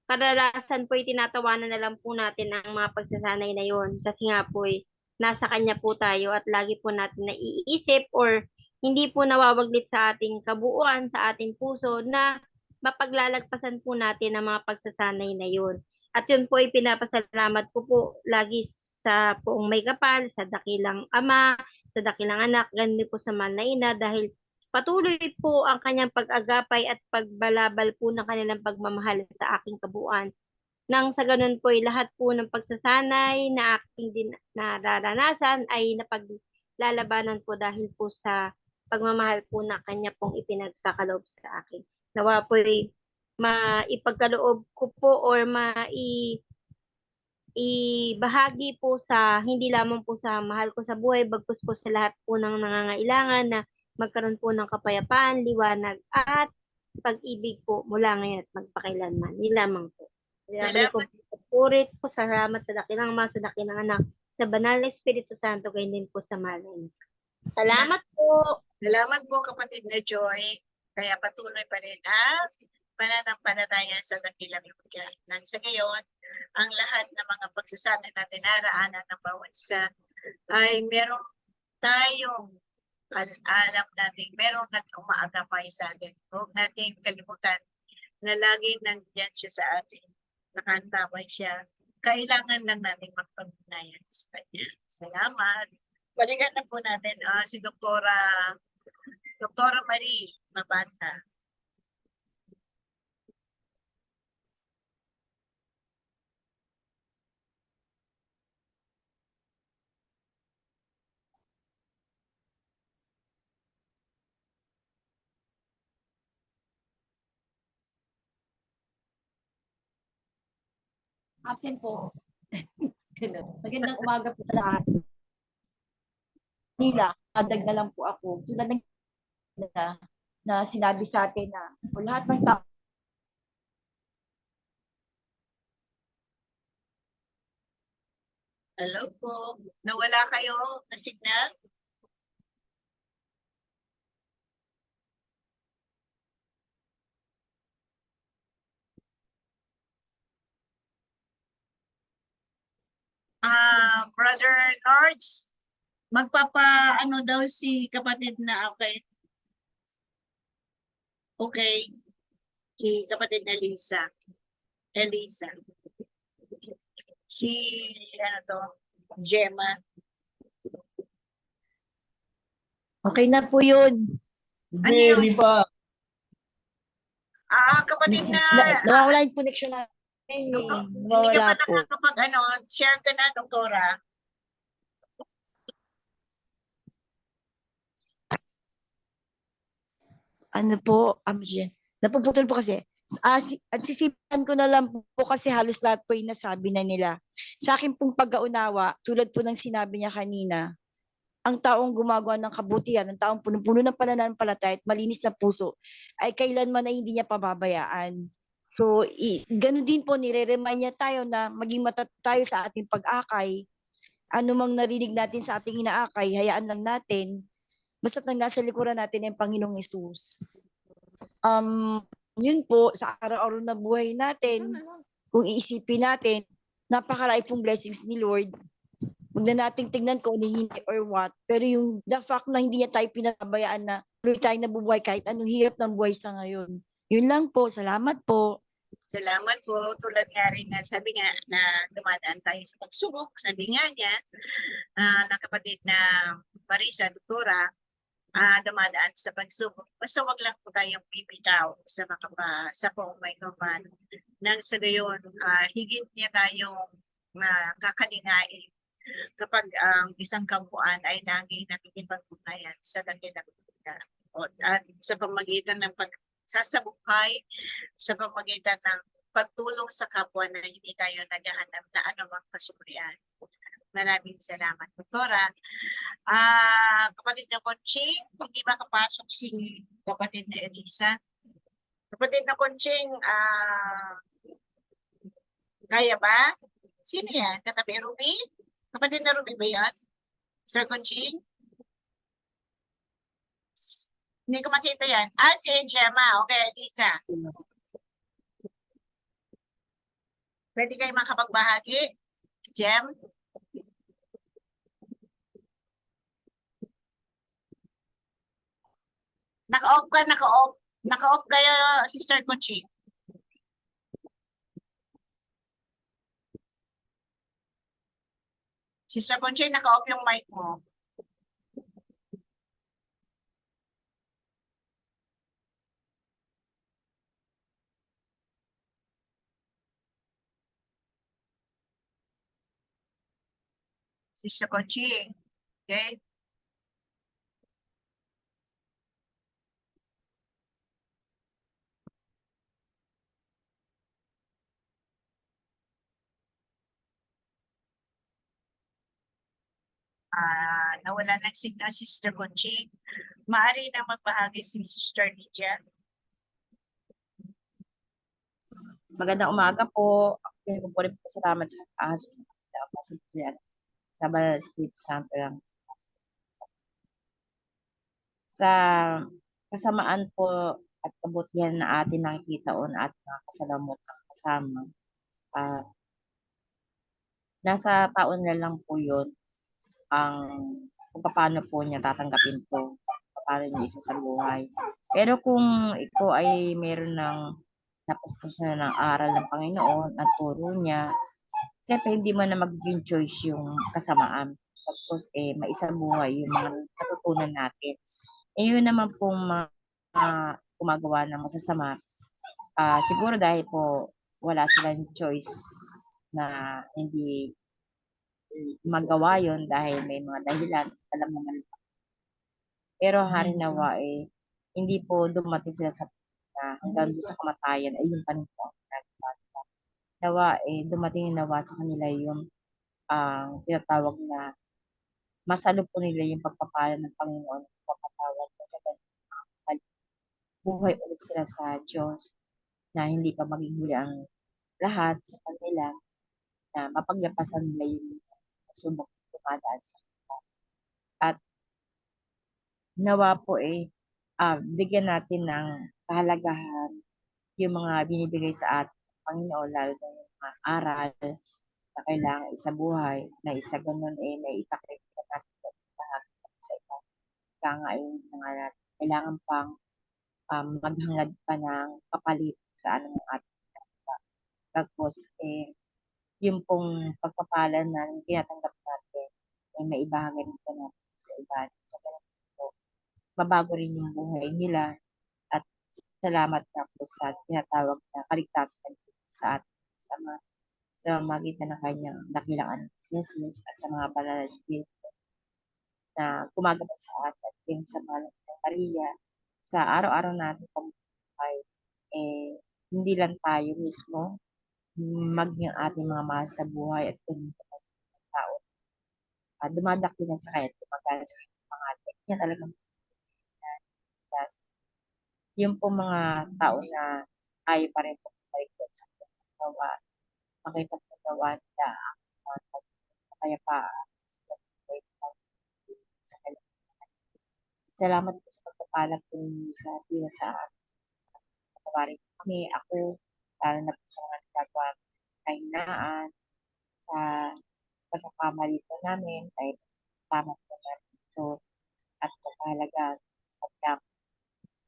kadalasan po ay tinatawanan na lang po natin ang mga pagsasanay na yon kasi nga po ay nasa kanya po tayo at lagi po natin naiisip or hindi po nawawaglit sa ating kabuuan, sa ating puso na mapaglalagpasan po natin ang mga pagsasanay na yun. At yun po ay pinapasalamat ko po lagi sa poong may kapal, sa dakilang ama, sa dakilang anak, ganun po sa mahal na ina dahil patuloy po ang kanyang pag-agapay at pagbalabal po ng kanilang pagmamahal sa aking kabuuan. Nang sa ganun po ay lahat po ng pagsasanay na aking din nararanasan ay napaglalabanan po dahil po sa pagmamahal po na kanya pong ipinagkakaloob sa akin. Nawa po ay maipagkaloob ko po or ibahagi po sa hindi lamang po sa mahal ko sa buhay, bagkus po sa lahat po ng nangangailangan na magkaroon po ng kapayapaan, liwanag at pag-ibig po mula ngayon at magpakailanman. Yun lamang po. Kaya ko purit po, salamat sa dakilang ama, sa dakilang anak, sa banal na Espiritu Santo, ganyan din po sa mahal na ina. Salamat po. Salamat po kapatid na Joy. Kaya patuloy pa rin ang pananampalataya sa dakilang lugar. Nang sa ngayon, ang lahat ng mga pagsasanay na dinaraanan ng bawat isa ay meron tayong alam natin, meron na umaagapay sa atin. Huwag natin kalimutan na lagi nandiyan siya sa atin. Nakantabay siya. Kailangan lang natin magpagbunayan sa kanya. Salamat. Balikan na po natin si Doktora Marie Mabanta. Absent po. Magandang umaga po sa lahat. Nila, adag na lang po ako. Tulad ng na sinabi sa atin na lahat ng tao Hello po. Nawala kayo ng signal? Brother Nords, magpapa-ano daw si kapatid na okay. Okay. Si kapatid na Elisa. Si ano to? Gemma. okay na po yun. Ano yun? Hindi pa. Kapatid na Nawawala yung connection namin. hindi ka Nawawala pa po. nakakapag share ka na, Doktora. Ano po, napuputol po kasi. At sisipan ko na lang po kasi halos lahat po yung nasabi na nila. Sa akin pong pagkaunawa, tulad po ng sinabi niya kanina, ang taong gumagawa ng kabutihan, ang taong puno-puno ng pananampalataya at malinis na puso, ay kailanman ay hindi niya pababayaan. So, ganun din po, nire-remind niya tayo na maging matatag tayo sa ating pag-akay. Ano mang narinig natin sa ating inaakay, hayaan lang natin. Basta't nang nasa likuran natin ang Panginoong Hesus. Yun po, sa araw-araw na buhay natin, kung iisipin natin, napakarami pong blessings ni Lord. Huwag na nating tignan kung hindi or what. Pero yung the fact na hindi niya tayo pinabayaan na tuloy tayo nabubuhay kahit anong hirap ng buhay sa ngayon. Yun lang po. Salamat po. Salamat po. Tulad nga rin na sabi nga na dumadaan tayo sa pagsubok. Sabi nga niya na kapatid na Marisa, Doktora, dumadaan sa pagsubok. Basta wag lang po tayong bibitaw sa sa kung may kaman. Nang sa gayon, higit niya tayong kakalingain kapag ang isang kabuuan ay naging nakikipagbunayan sa dakilang at sa pamagitan ng pagsasabukay, sa pamagitan ng pagtulong sa kapwa na hindi tayo naghahanap na anumang kasurian. Maraming salamat, Doktora. Kapatid na Conching, hindi makapasok si kapatid na Elisa. Kapatid na Conching, kaya ba? Sino yan? Katabi Ruby? Kapatid na Ruby ba yan? Sir Conching? Hindi ko makita yan. Si Gemma. Okay, Lisa. Pwede kayo makapagbahagi? Gem? Naka-off ka, naka-off. Naka-off kayo, Sister Conching. Sister Conching, naka-off yung mic mo. Sister Conching. Okay? Nawala ng signal si Sister Conching. Maaari na magbahagi si Sister Lydia. Magandang umaga po. Ako po rin salamat sa taas. Sa Banal na Espiritu Santo lang. Sa kasamaan po at kabutihan na atin nakikita o na ating mga kasalamot ang kasama. Nasa taon na lang po yun kung paano po niya tatanggapin po, paano niya isa sa buhay. Pero kung ito ay meron ng napastos na ng aral ng Panginoon at turo niya, siyempre hindi mo na magiging choice yung kasamaan. Tapos maisa buhay yung mga natutunan natin. Yun naman pong mga gumagawa ng masasama. Siguro dahil po wala silang choice na hindi magawa yon dahil may mga dahilan, alam naman. Pero hari nawa hindi po dumating sila sa hanggang doon sa kamatayan ay yung panito. Nawa dumating nawa sa kanila yung tinatawag na masalo po nila yung pagpapala ng Panginoon, pagpapatawad sa ganun. Buhay ulit sila sa Diyos na hindi pa maging huli ang lahat sa kanila, na mapaglapasan nila yung subok dumadaan sa kanila. At nawa po bigyan natin ng kahalagahan yung mga binibigay sa ating Panginoon, lalo na yung mga aral na kailangan isa buhay, na isa ganun may itakip natin sa iba. Kailangan pang maghangad pa ng kapalit sa anong ating ginagawa. Tapos yung pong pagpapala na tinatanggap natin may ibahagi rin po natin sa iba. Sa ganun po, mabago rin yung buhay nila. At salamat na po sa tinatawag na kaligtasan sa atin sa magitan ng kanyang dakilang anak si Jesus at sa mga banal na espiritu na gumagabay sa atin at yung sa Mahal na Maria sa araw-araw natin pamumuhay. Hindi lang tayo mismo, maging ating mga mahal sa buhay at kung tao. Dumadakilan sa kanya, tumagalan sa kanya pangalan. Yan talagang yung po mga tao na ayaw pa rin po malikot sa pagkawa, makita po gawa nila ang kapayapaan sa kanya. Salamat po sa pagpapalag po ninyo sa diwa sa patawarin kami, ako, lalo na po sa mga nagagawa kahinaan, sa pagkakamali po namin, kahit tama po namin ito, at kapahalaga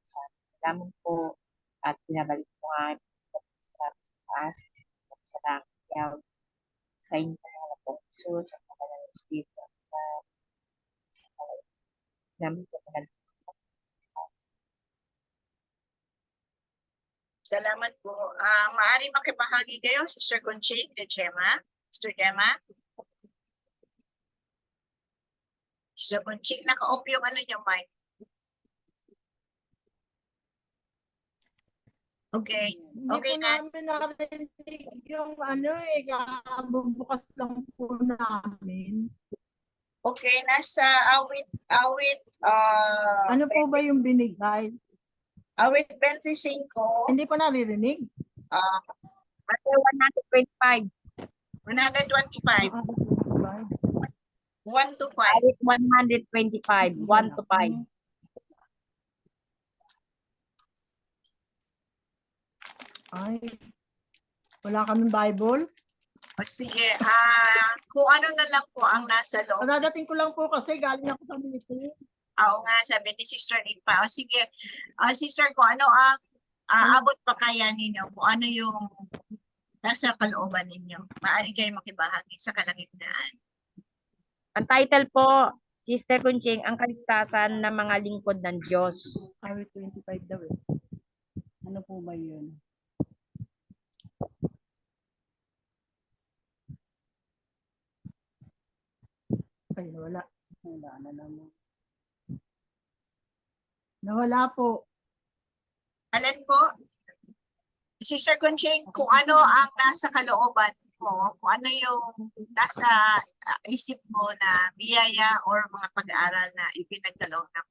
sa namin po, at pinabalik po nga sa taas, sa langit, sa inyo na po, Jesus, sa mga ng Espiritu, namin po Salamat po. Maaari makibahagi kayo, Sister Conching, Gemma. Sister Gemma. Sister Conching, naka-off yung yung mic. Okay. Okay, Nats. Hindi po namin nakarinig yung bubukas lang po namin. Okay, nasa awit, Ano po ba yung binigay? Awit 25, Hindi pa naririnig. ah, 125. 125, 1 to 5. Awit 125. 1 to 5. Ay, wala kaming Bible. O sige, kung ano na lang po ang nasa loob. Dadating ko lang po kasi galing ako sa meeting. Oo nga, sabi ni Sister Lipa. O sige, Sister, kung ano ang aabot pa kaya ninyo, kung ano yung nasa kalooban ninyo, maaari kayo makibahagi sa kalagitnaan. Ang title po, Sister Kunching, ang kaligtasan ng mga lingkod ng Diyos. Awit 25 daw eh. Ano po ba yun? Ay, wala. Wala na naman. Nawala po. Alin po? Sister Conching, kung ano ang nasa kalooban mo, kung ano yung nasa isip mo na biyaya or mga pag-aaral na ipinagkaloob ng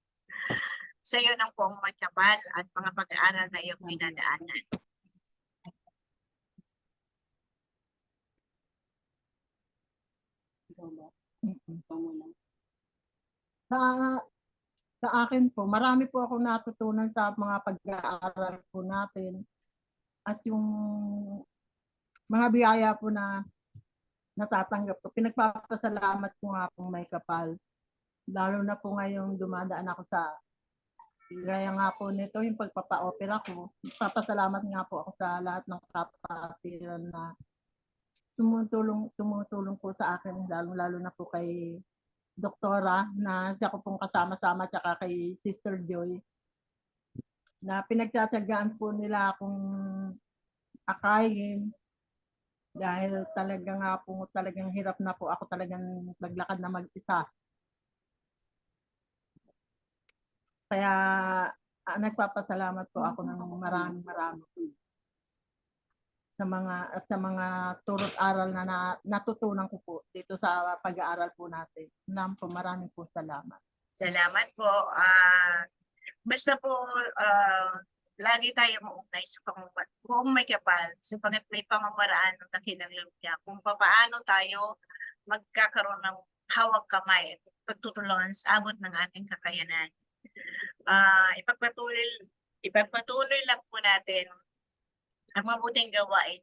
sa iyo ng Poong Magkapal at mga pag-aaral na iyong dinadaanan. Sa akin po, marami po ako natutunan sa mga pag-aaral po natin at yung mga biyaya po na natatanggap ko. Pinagpapasalamat ko nga pong may kapal. Lalo na po ngayong dumadaan ako sa gaya nga po nito, yung pagpapa-opera ko. Papasalamat nga po ako sa lahat ng kapatiran na tumutulong po sa akin, lalo na po kay Doktora na siya ko pong kasama-sama tsaka kay Sister Joy na pinagtsatsagaan po nila akong akayin dahil talaga nga po talagang hirap na po ako talagang maglakad na mag-isa. Kaya nagpapasalamat po ako ng marami sa mga turot aral na natutunan ko po dito sa pag-aaral po natin. Maraming po salamat. Salamat po. Basta po, lagi tayo maugnay sa Poong Magkapal sapagat may pamamaraan ng dakilang niya kung paano tayo magkakaroon ng hawag kamay at pagtutulungan sa abot ng ating kakayanan. Ipagpatuloy lang po natin ang mabuting gawain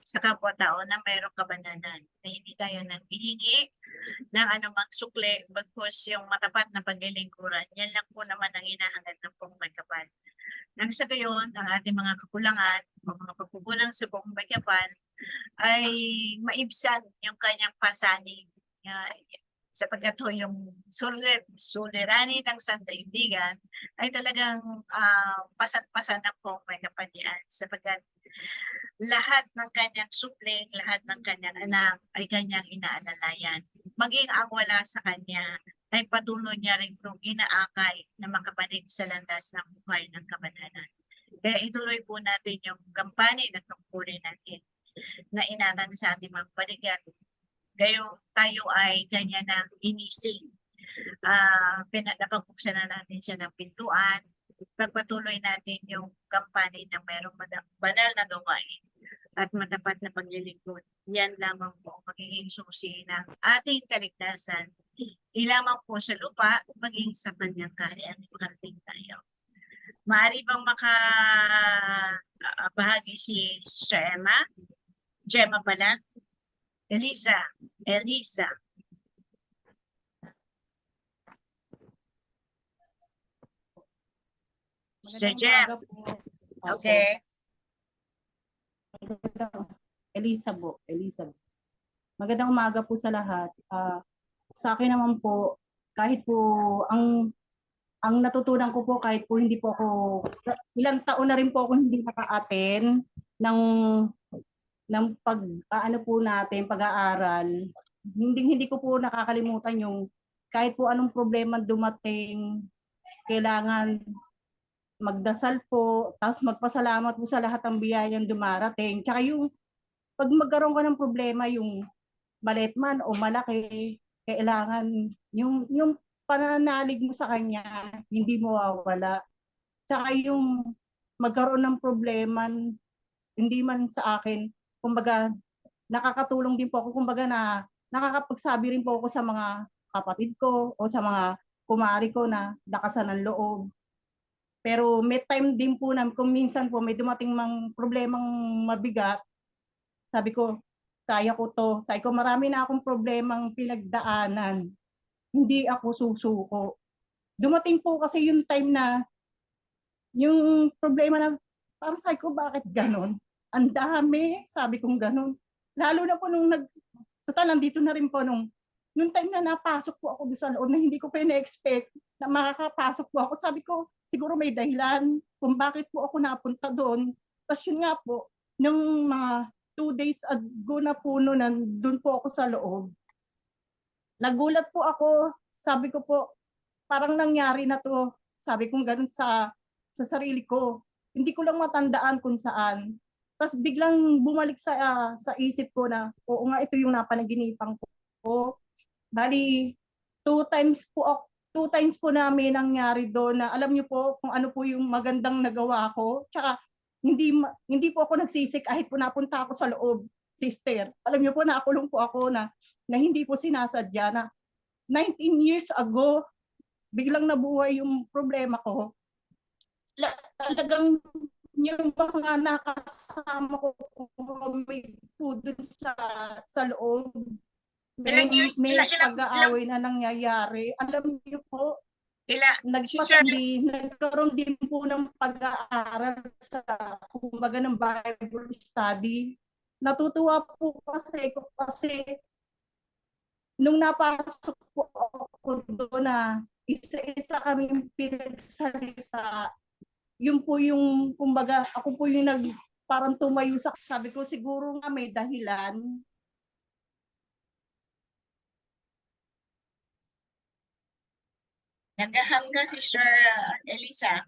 sa kapwa-tao na mayroong kabananan na hindi tayo naghihingi ng anumang sukle bagkus yung matapat na paglilingkuran. Yan lang po naman ang hinahangad ng Poong Magkapal. Nang sa gayon, ang ating mga kakulangan, mga pagkukulang sa Poong Magkapal ay maibsan yung kanyang pasanig. Sapagkat yung suliranin ng sandaigdigan ay talagang pasan-pasan ng Poong Magkapal yan. Sapagkat lahat ng kanyang supling, lahat ng kanyang anak ay kanyang inaalalayan. Maging ang wala sa kanya ay patuloy niya rin itong inaakay na makabalik sa landas ng buhay ng kabananan. Kaya ituloy po natin yung gampanin at tungkulin natin na inatang sa ating mga balikat. Gayon tayo ay kanya ng inising. Napapuksan na natin siya ng pintuan. Pagpatuloy natin yung kampanya na mayroong banal na gawain at matapat na paglilingkod. Yan lamang po ang magiging susi ng ating kaligtasan. Di lamang po sa lupa, maging sa kanyang kaharian makarating tayo. Maaari bang makabahagi si Sister Emma? Gemma pala? Elisa. Sir Jem. Okay. Elisa. Magandang umaga po sa lahat. Sa akin naman po, kahit po ang natutunan ko po, kahit po hindi po ako, ilang taon na rin po ako hindi naka-attend ng pag-aaral. Hindi ko po nakakalimutan yung kahit po anong problema dumating, kailangan magdasal po, tapos magpasalamat po sa lahat ng biyayang dumarating. Tsaka yung pag magkaroon ka ng problema, yung maliit man o malaki, kailangan yung pananalig mo sa kanya, hindi mo wawala. Tsaka yung magkaroon ng problema, hindi man sa akin, kumbaga nakakatulong din po ako, kumbaga na nakakapagsabi rin po ako sa mga kapatid ko o sa mga kumari ko na lakasan ng loob. Pero may time din po na kung minsan po may dumating mang problemang mabigat, sabi ko, kaya ko to. Sabi ko, marami na akong problemang pinagdaanan. Hindi ako susuko. Dumating po kasi yung time na yung problema na parang sabi ko, bakit ganon? Ang dami, sabi kong ganon. Lalo na po nung total, nandito na rin po nung time na napasok po ako doon sa loob na hindi ko pa na-expect na makakapasok po ako. Sabi ko, siguro may dahilan kung bakit po ako napunta doon. Tapos yun nga po, nung mga 2 days ago na po noon, nandun po ako sa loob. Nagulat po ako, sabi ko po, parang nangyari na to. Sabi kong ganun sa sarili ko. Hindi ko lang matandaan kung saan. Tapos biglang bumalik sa isip ko na, oo nga, ito yung napanaginipan ko. Bali, 2 times po namin nangyari doon na alam niyo po kung ano po yung magandang nagawa ko. Tsaka hindi po ako nagsisi kahit po napunta ako sa loob, sister. Alam niyo po, nakulong po ako na hindi po sinasadya na 19 years ago, biglang nabuhay yung problema ko. Talagang yung mga nakasama ko po dun sa loob. May pag-aaway na nangyayari. Alam niyo po, nagkaroon din po ng pag-aaral sa kumbaga ng Bible study. Natutuwa po kasi nung napasok po ako doon na isa-isa kaming pinagsalita, yun po yung kumbaga ako po yung parang tumayo sa sabi ko siguro nga may dahilan. Naghahangga si Sir Elisa.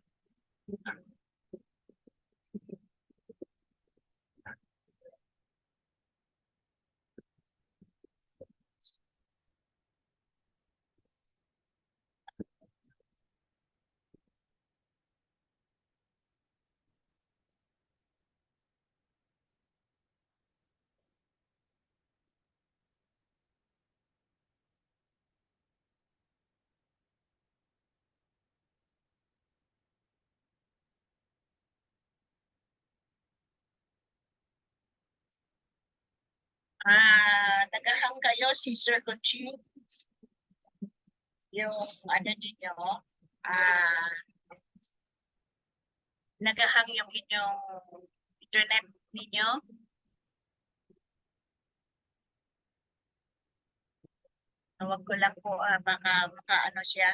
Naghahang kayo si Sir Conching. Yung ano ninyo, naghahang yung inyong internet ninyo. Huwag ko lang po, baka ano siya.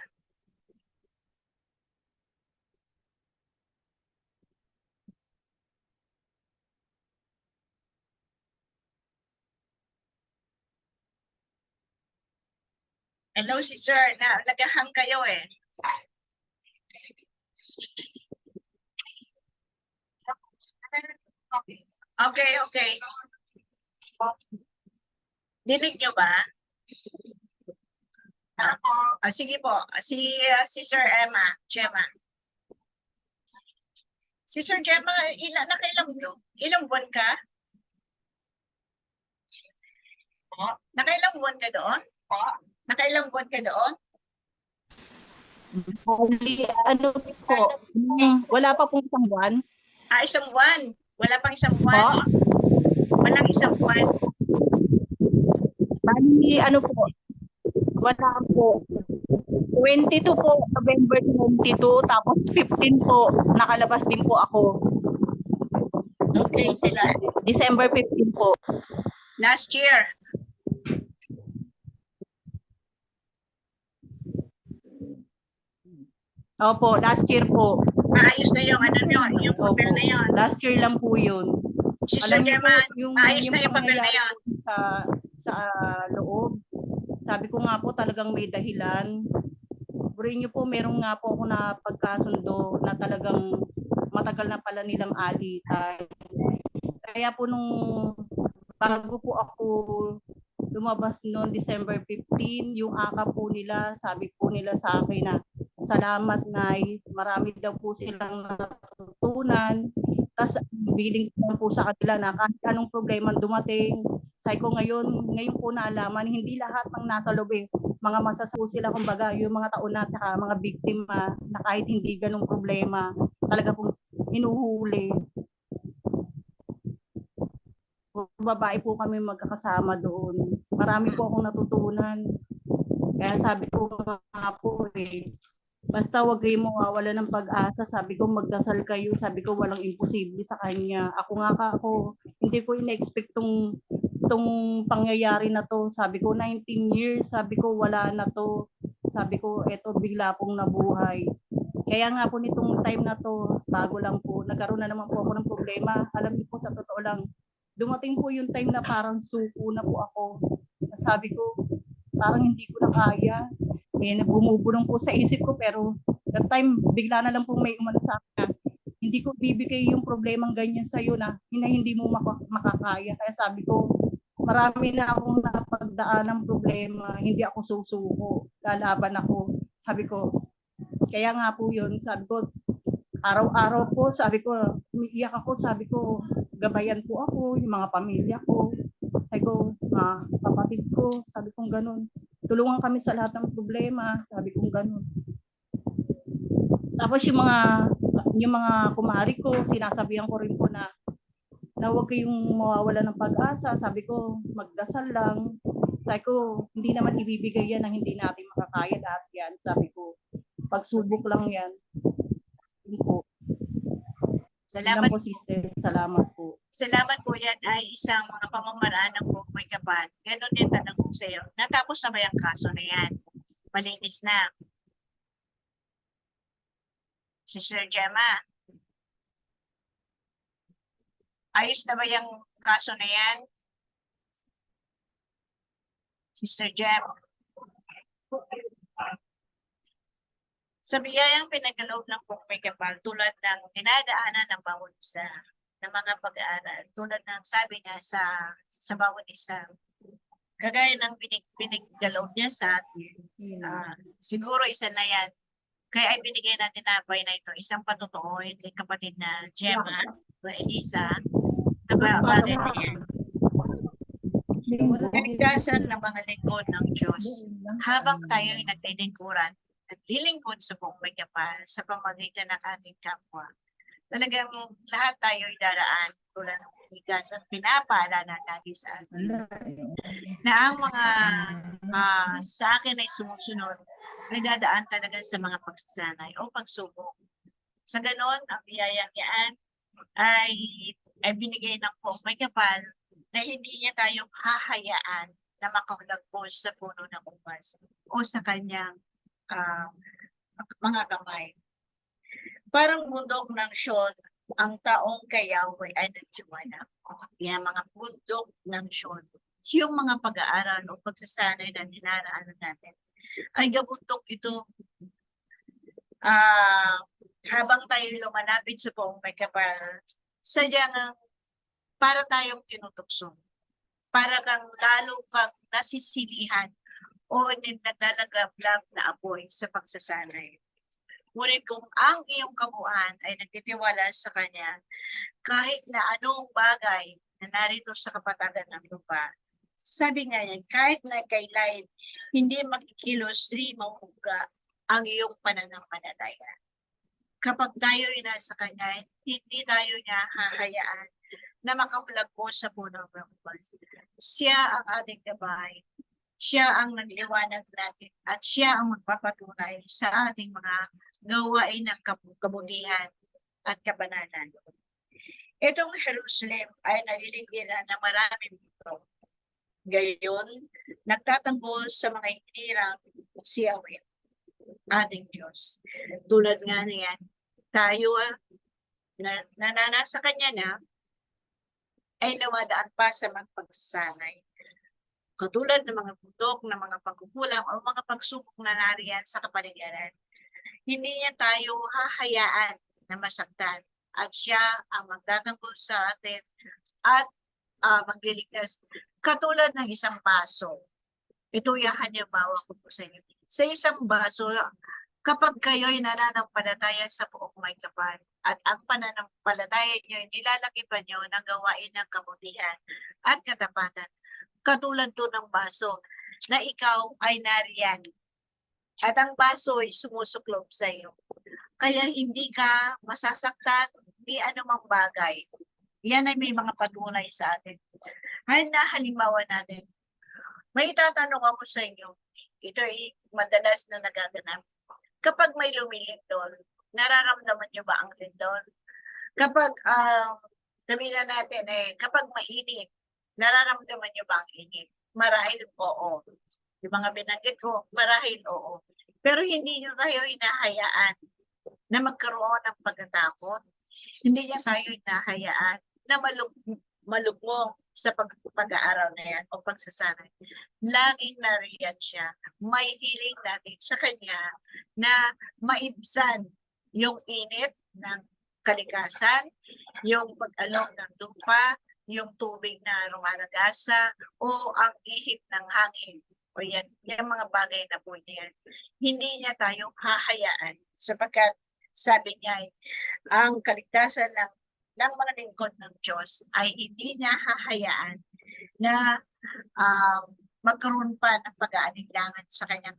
Hello, si Sir. Naghahang kayo eh. Okay. Dinig nyo ba? Sige po. Si Sir Gemma. Si Sir Gemma, ilang buwan ka? Nakailang buwan ka doon? Nakailang buwan ka doon? Ano po, wala pa pong isang buwan. Isang buwan. Wala pang isang buwan. Walang isang buwan. Bali, ano po, wala po. 22 po, November 22, tapos 15 po, nakalabas din po ako. Okay, sila. December 15 po. Last year. Opo, last year po. Maayos na yung ano nyo, yung papel na yun. Last year lang po yun. Si Sir Alam niyo Gemma, po, maayos na yung papel na yun. Sa loob. Sabi ko nga po talagang may dahilan. Burin niyo po, meron nga po ako na pagkasundo na talagang matagal na pala nilang alitan. Kaya po nung bago po ako lumabas noon December 15, yung aka po nila, sabi po nila sa akin na salamat Nay, marami daw po silang natutunan natutunan. Tapos billing ko lang po sa kanila na kahit anong problema dumating, sabi ko ngayon po naalaman, hindi lahat ng nasa loob mga masasama sila, kumbaga yung mga taon na saka mga biktima na kahit hindi ganong problema, talaga pong hinuhuli. Babae po kami magkakasama doon. Marami po akong natutunan. Kaya sabi ko nga po basta wag kayong mawawala ng pag-asa. Sabi ko magdasal kayo. Sabi ko walang imposible sa kanya. Ako hindi ko in-expect tong pangyayari na to. Sabi ko 19 years. Sabi ko wala na to. Sabi ko eto bigla pong nabuhay. Kaya nga po nitong time na to, bago lang po, nagkaroon na naman po ako ng problema. Alam niyo po sa totoo lang, dumating po yung time na parang suko na po ako. Sabi ko, parang hindi ko na kaya. Bumubulong po sa isip ko, pero that time, bigla na lang po may umano sa akin. Hindi ko bibigay yung problemang ganyan sa'yo na hindi mo makakaya. Kaya sabi ko, marami na akong napagdaan ng problema. Hindi ako susuko. Lalaban ako. Sabi ko, kaya nga po yun, sabi ko, araw-araw po, sabi ko, umiiyak ako, sabi ko, gabayan po ako, yung mga pamilya ko, sabi ko, mga kapatid ko, sabi kong ganun. Tulungan kami sa lahat ng problema, sabi kong ganun. Tapos yung mga kumari ko, sinasabihan ko rin po na huwag kayong mawawala ng pag-asa, sabi ko, magdasal lang. Sabi ko, hindi naman ibibigay yan na hindi natin makakaya lahat yan, sabi ko. Pagsubok lang yan. Hindi po. Salamat po, sister. Salamat po. Salamat po, yan ay isang mga pamamaraan ng may kapal. Ganon din tanong ko sa iyo. Natapos na ba yung kaso na yan? Malinis na. Sister Gemma, ayos na ba yung kaso na yan? Sister Gemma. Sa biyayang pinagaloob ng may kapal, tulad ng dinadaanan ng bawat isa, ng mga pag-aaral, tulad ng sabi niya sa bawat isa, kagaya ng pinagaloob niya sa atin, siguro isa na yan. Kaya ay binigay natin na na ito, isang patotoo, yung kapatid na Gemma, o Elisa, na bagay na yan. Kaligtasan ng mga lingkod ng Diyos, habang tayo ay naglilingkod sa buong may kapal sa pamamagitan ng ating kapwa. Talagang lahat tayo ay daraan tulad ng kaligtasan, pinapaalala natin sa atin na ang mga sa akin ay sumusunod, ay dadaan talaga sa mga pagsasanay o pagsubok. Sa ganon, ang biyayang yan ay binigay ng buong may kapal na hindi niya tayong hahayaan na makahulagpos sa puno ng ubas o sa kanyang mga kamay. Parang bundok ng Sion, ang taong Yahweh ay nagtiwala. Yan mga bundok ng Sion, yung mga pag-aaral o pagsasanay na dinaraanan natin, ay gabundok ito habang tayo lumalapit sa buong may kapal, sadyang para tayong tinutukso. Para kang lalo kang nasisilihan o naglalagablab na apoy sa pagsasanay. Ngunit kung ang iyong kabuuan ay nagtitiwala sa Kanya, kahit na anong bagay na narito sa kapatagan ng lupa, sabi nga yan, kahit na kailan hindi magkikilos rin mahuga ang iyong pananampalataya. Kapag tayo ay nasa Kanya, hindi tayo niya hahayaan na makahulag po sa puno ng ubas. Siya ang ating gabay. Siya ang nagliwanag natin at siya ang magpapatunay sa ating mga gawain ng kabutihan at kabanalan. Itong Jerusalem ay naliligiran ng maraming bundok. Gayon, nagtatanggol sa mga hinirang si Yahweh, ating Diyos. Tulad nga niyan, tayo na nasa Kanya na, ay nawadaan pa sa mga pagsasanay. Katulad ng mga bundok, ng mga pagkukulang o mga pagsubok na nariyan sa kapaligiran. Hindi niya tayo hahayaan na masaktan at siya ang magtatanggol sa atin at magliligtas. Katulad ng isang baso. Ito yung halimbawa ko po sa inyo. Sa isang baso, Kapag kayo'y nananampalataya sa buong may kapal at ang pananampalataya nyo nilalakipan nyo ng gawain ng kabutihan at katapatan, katulad to ng baso na ikaw ay nariyan at ang baso ay sumusuklob sa iyo. Kaya hindi ka masasaktan ni anumang bagay. Yan ay may mga patunay sa atin. Halimbawa natin, may tatanong ako sa inyo. Ito ay madalas na nagaganap. Kapag may lumilindol, nararamdaman nyo ba ang lindol? Kapag, sabihin na natin, kapag mainit, nararamdaman nyo ba ang init? Marahil oo. Yung mga binanggit ko, marahil oo. Pero hindi nyo kayo hinahayaan na magkaroon ng pagkatakot. Hindi niya tayo hinahayaan na malugmong sa pag-aaral na yan o pagsasanay. Laging nariyan siya. May hiling natin sa kanya na maibsan yung init ng kalikasan, yung pag-alok ng lupa, yung tubig na rumalagasa, o ang ihip ng hangin. O yan, yung mga bagay na po niyan. Hindi niya tayo hahayaan sapagkat sabi niya, ang kaligtasan ng mga lingkod ng Diyos ay hindi niya hahayaan na magkaroon pa ng pag-aalinlangan sa kanyang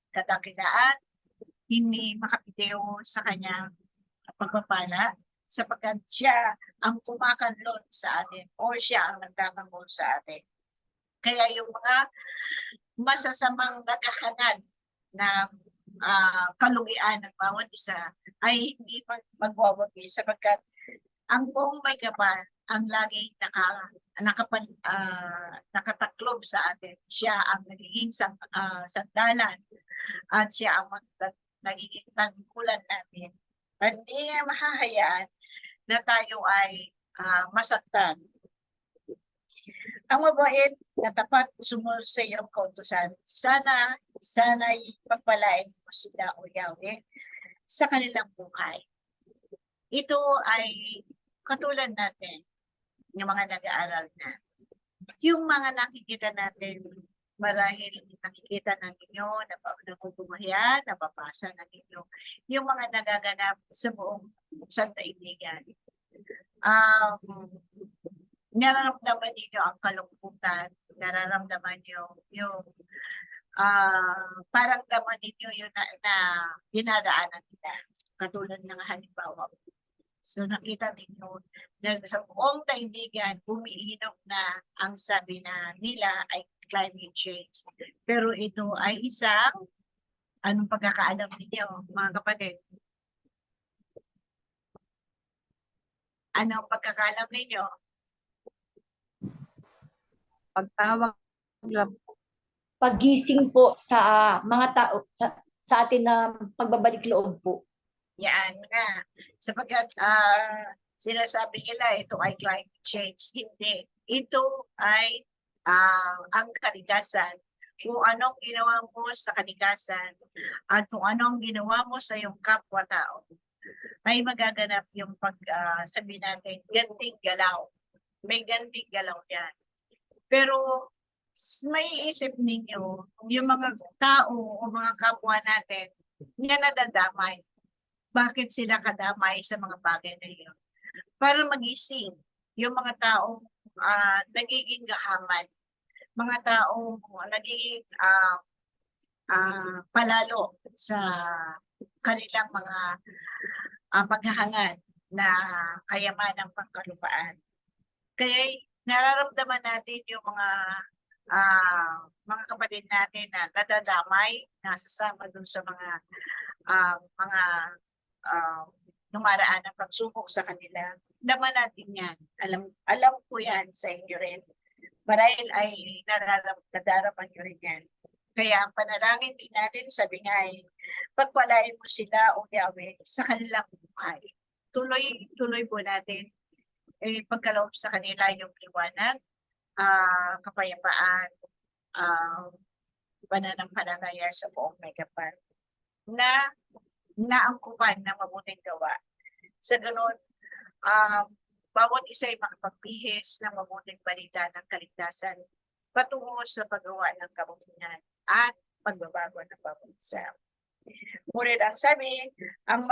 kadakilaan, hindi makapiteo sa kanyang pagpapala, sapagkat siya ang kumakanlon sa atin o siya ang nagtatanggol sa atin. Kaya yung mga masasamang naghahanad ng kalugian ng bawat isa ay hindi magwawagi sapagkat ang buong may kapal ang laging nakataklob sa atin. Siya ang nagiging sandalan at siya ang nagiging tangkulan natin. At hindi niya mahahayaan na tayo ay masaktan. Ang mabait na tapat sumunod sa iyong kautusan, sana'y pagpalain mo sila o Yahweh sa kanilang buhay. Ito ay katulad natin, yung mga nag-aaral na. Yung mga nakikita natin, marahil nakikita ng inyo, nabubuhayan, nababasa ng inyo, yung mga nagaganap sa buong sandaigdigan. Nararamdaman niyo ang kalungkutan, nararamdaman niyo yung parang daman ninyo yun na dinadaanan nila. Katulad ng halimbawa. So nakita ninyo na sa buong daigdigan, umiinom na ang sabi na nila ay climate change. Pero ito ay isang, anong pagkakaalam ninyo, mga kapatid? Anong pagkakaalam ninyo? Pagtawag lang Pagising po sa mga tao, sa atin na pagbabalik loob po. Yan nga. Sapagkat sinasabi nila ito ay climate change. Hindi. Ito ay ang kalikasan. Kung anong ginawa mo sa kalikasan at kung anong ginawa mo sa iyong kapwa-tao, ay magaganap yung sabi natin, ganting galaw. May ganting galaw yan. Pero may isip ninyo, yung mga tao o mga kapwa natin na nadadamay. Bakit sila kadamay sa mga bagay na yun? Para magising yung mga taong nagiging gahaman, mga taong nagiging palalo sa kanilang mga paghahangad na kayamanang pangkalupaan. Kaya nararamdaman natin yung mga kapatid natin na nadadamay, nasasama dun sa mga dumaraan ng pagsubok sa kanila. Naman natin yan. Alam ko yan sa inyo rin. Marahil ay nadaraman nyo rin yan. Kaya ang panalangin din natin, sabi nga ay, pagpalain mo sila o Yahweh sa kanilang buhay. Tuloy po natin pagkaloob sa kanila yung liwanag, kapayapaan, pananampalataya sa buong may kapal na naangkupan ng mabuting gawa. Sa ganun, bawat isa ay makapagbihis ng mabuting balita ng kaligtasan patungo sa paggawa ng kabutihan at pagbabago ng bawat isa. Ngunit ang sabi, ang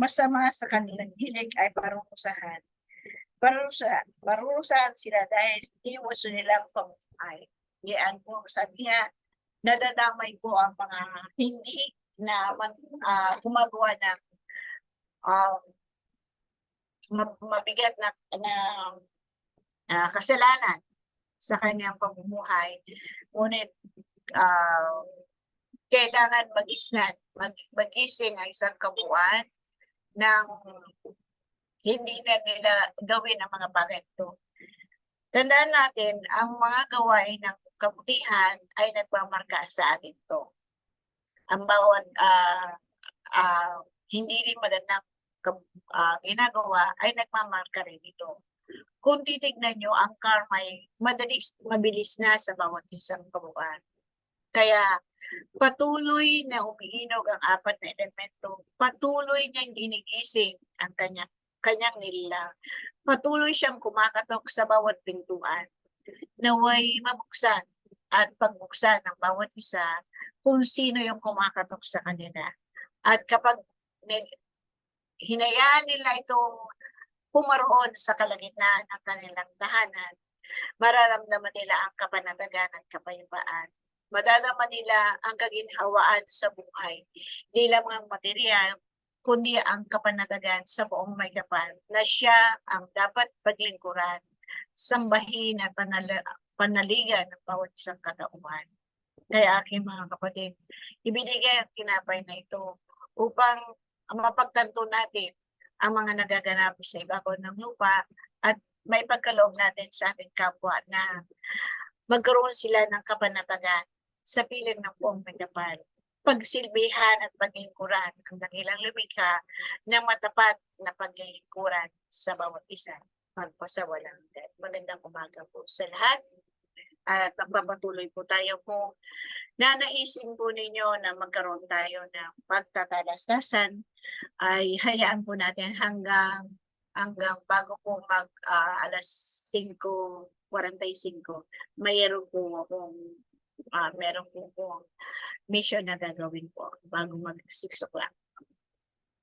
masama sa kanilang hilig ay parurusahan. Parurusahan sila dahil iwaso nilang pamumuhay. Yan po, sabi niya, nadadamay po ang mga hindi na gumagawa ng mabigat na kasalanan sa kanyang pamumuhay. Ngunit kailangan magising ang isang kabuuan ng hindi na nila gawin ang mga bagay ito. Tandaan natin, ang mga gawain ng kabutihan ay nagmamarka sa atin to. Ang bawat hindi rin magandang ginagawa ay nagmamarka rin ito. Kung titignan nyo, ang karma ay mabilis na sa bawat isang kabuuan. Kaya patuloy na umiinog ang apat na elemento, patuloy niyang ginigising ang kanyang nilalang. Patuloy siyang kumakatok sa bawat pintuan, naway mabuksan at pagbuksan ng bawat isa kung sino yung kumakatok sa kanila. At kapag hinayaan nila itong pumaroon sa kalagitnaan ng kanilang tahanan, mararamdaman nila ang kapanatagan at kapayapaan. Madadama nila ang kaginhawaan sa buhay, hindi lang ang material, kundi ang kapanatagan sa buong may kapal na siya ang dapat paglingkuran, sambahin at panaligan ng bawat isang katauhan. Kaya aking mga kapatid, ibinigay ang tinapay na ito upang mapagtanto natin ang mga nagaganap sa ibabaw ng lupa at may pagkaloob natin sa ating kapwa na magkaroon sila ng kapanatagan sa piling ng buong may kapal. Pagsilbihan at paglingkuran ang dakilang lumikha ng matapat na paglingkuran sa bawat isa. Magpasawalang hanggan. Magandang umaga po sa lahat. At magpapatuloy po tayo kung nanaisin po ninyo na magkaroon tayo ng pagtatalastasan, ay hayaan po natin hanggang bago po alas 5:45. Mayroon po akong mission na gagawin po bago mag 6 o'clock.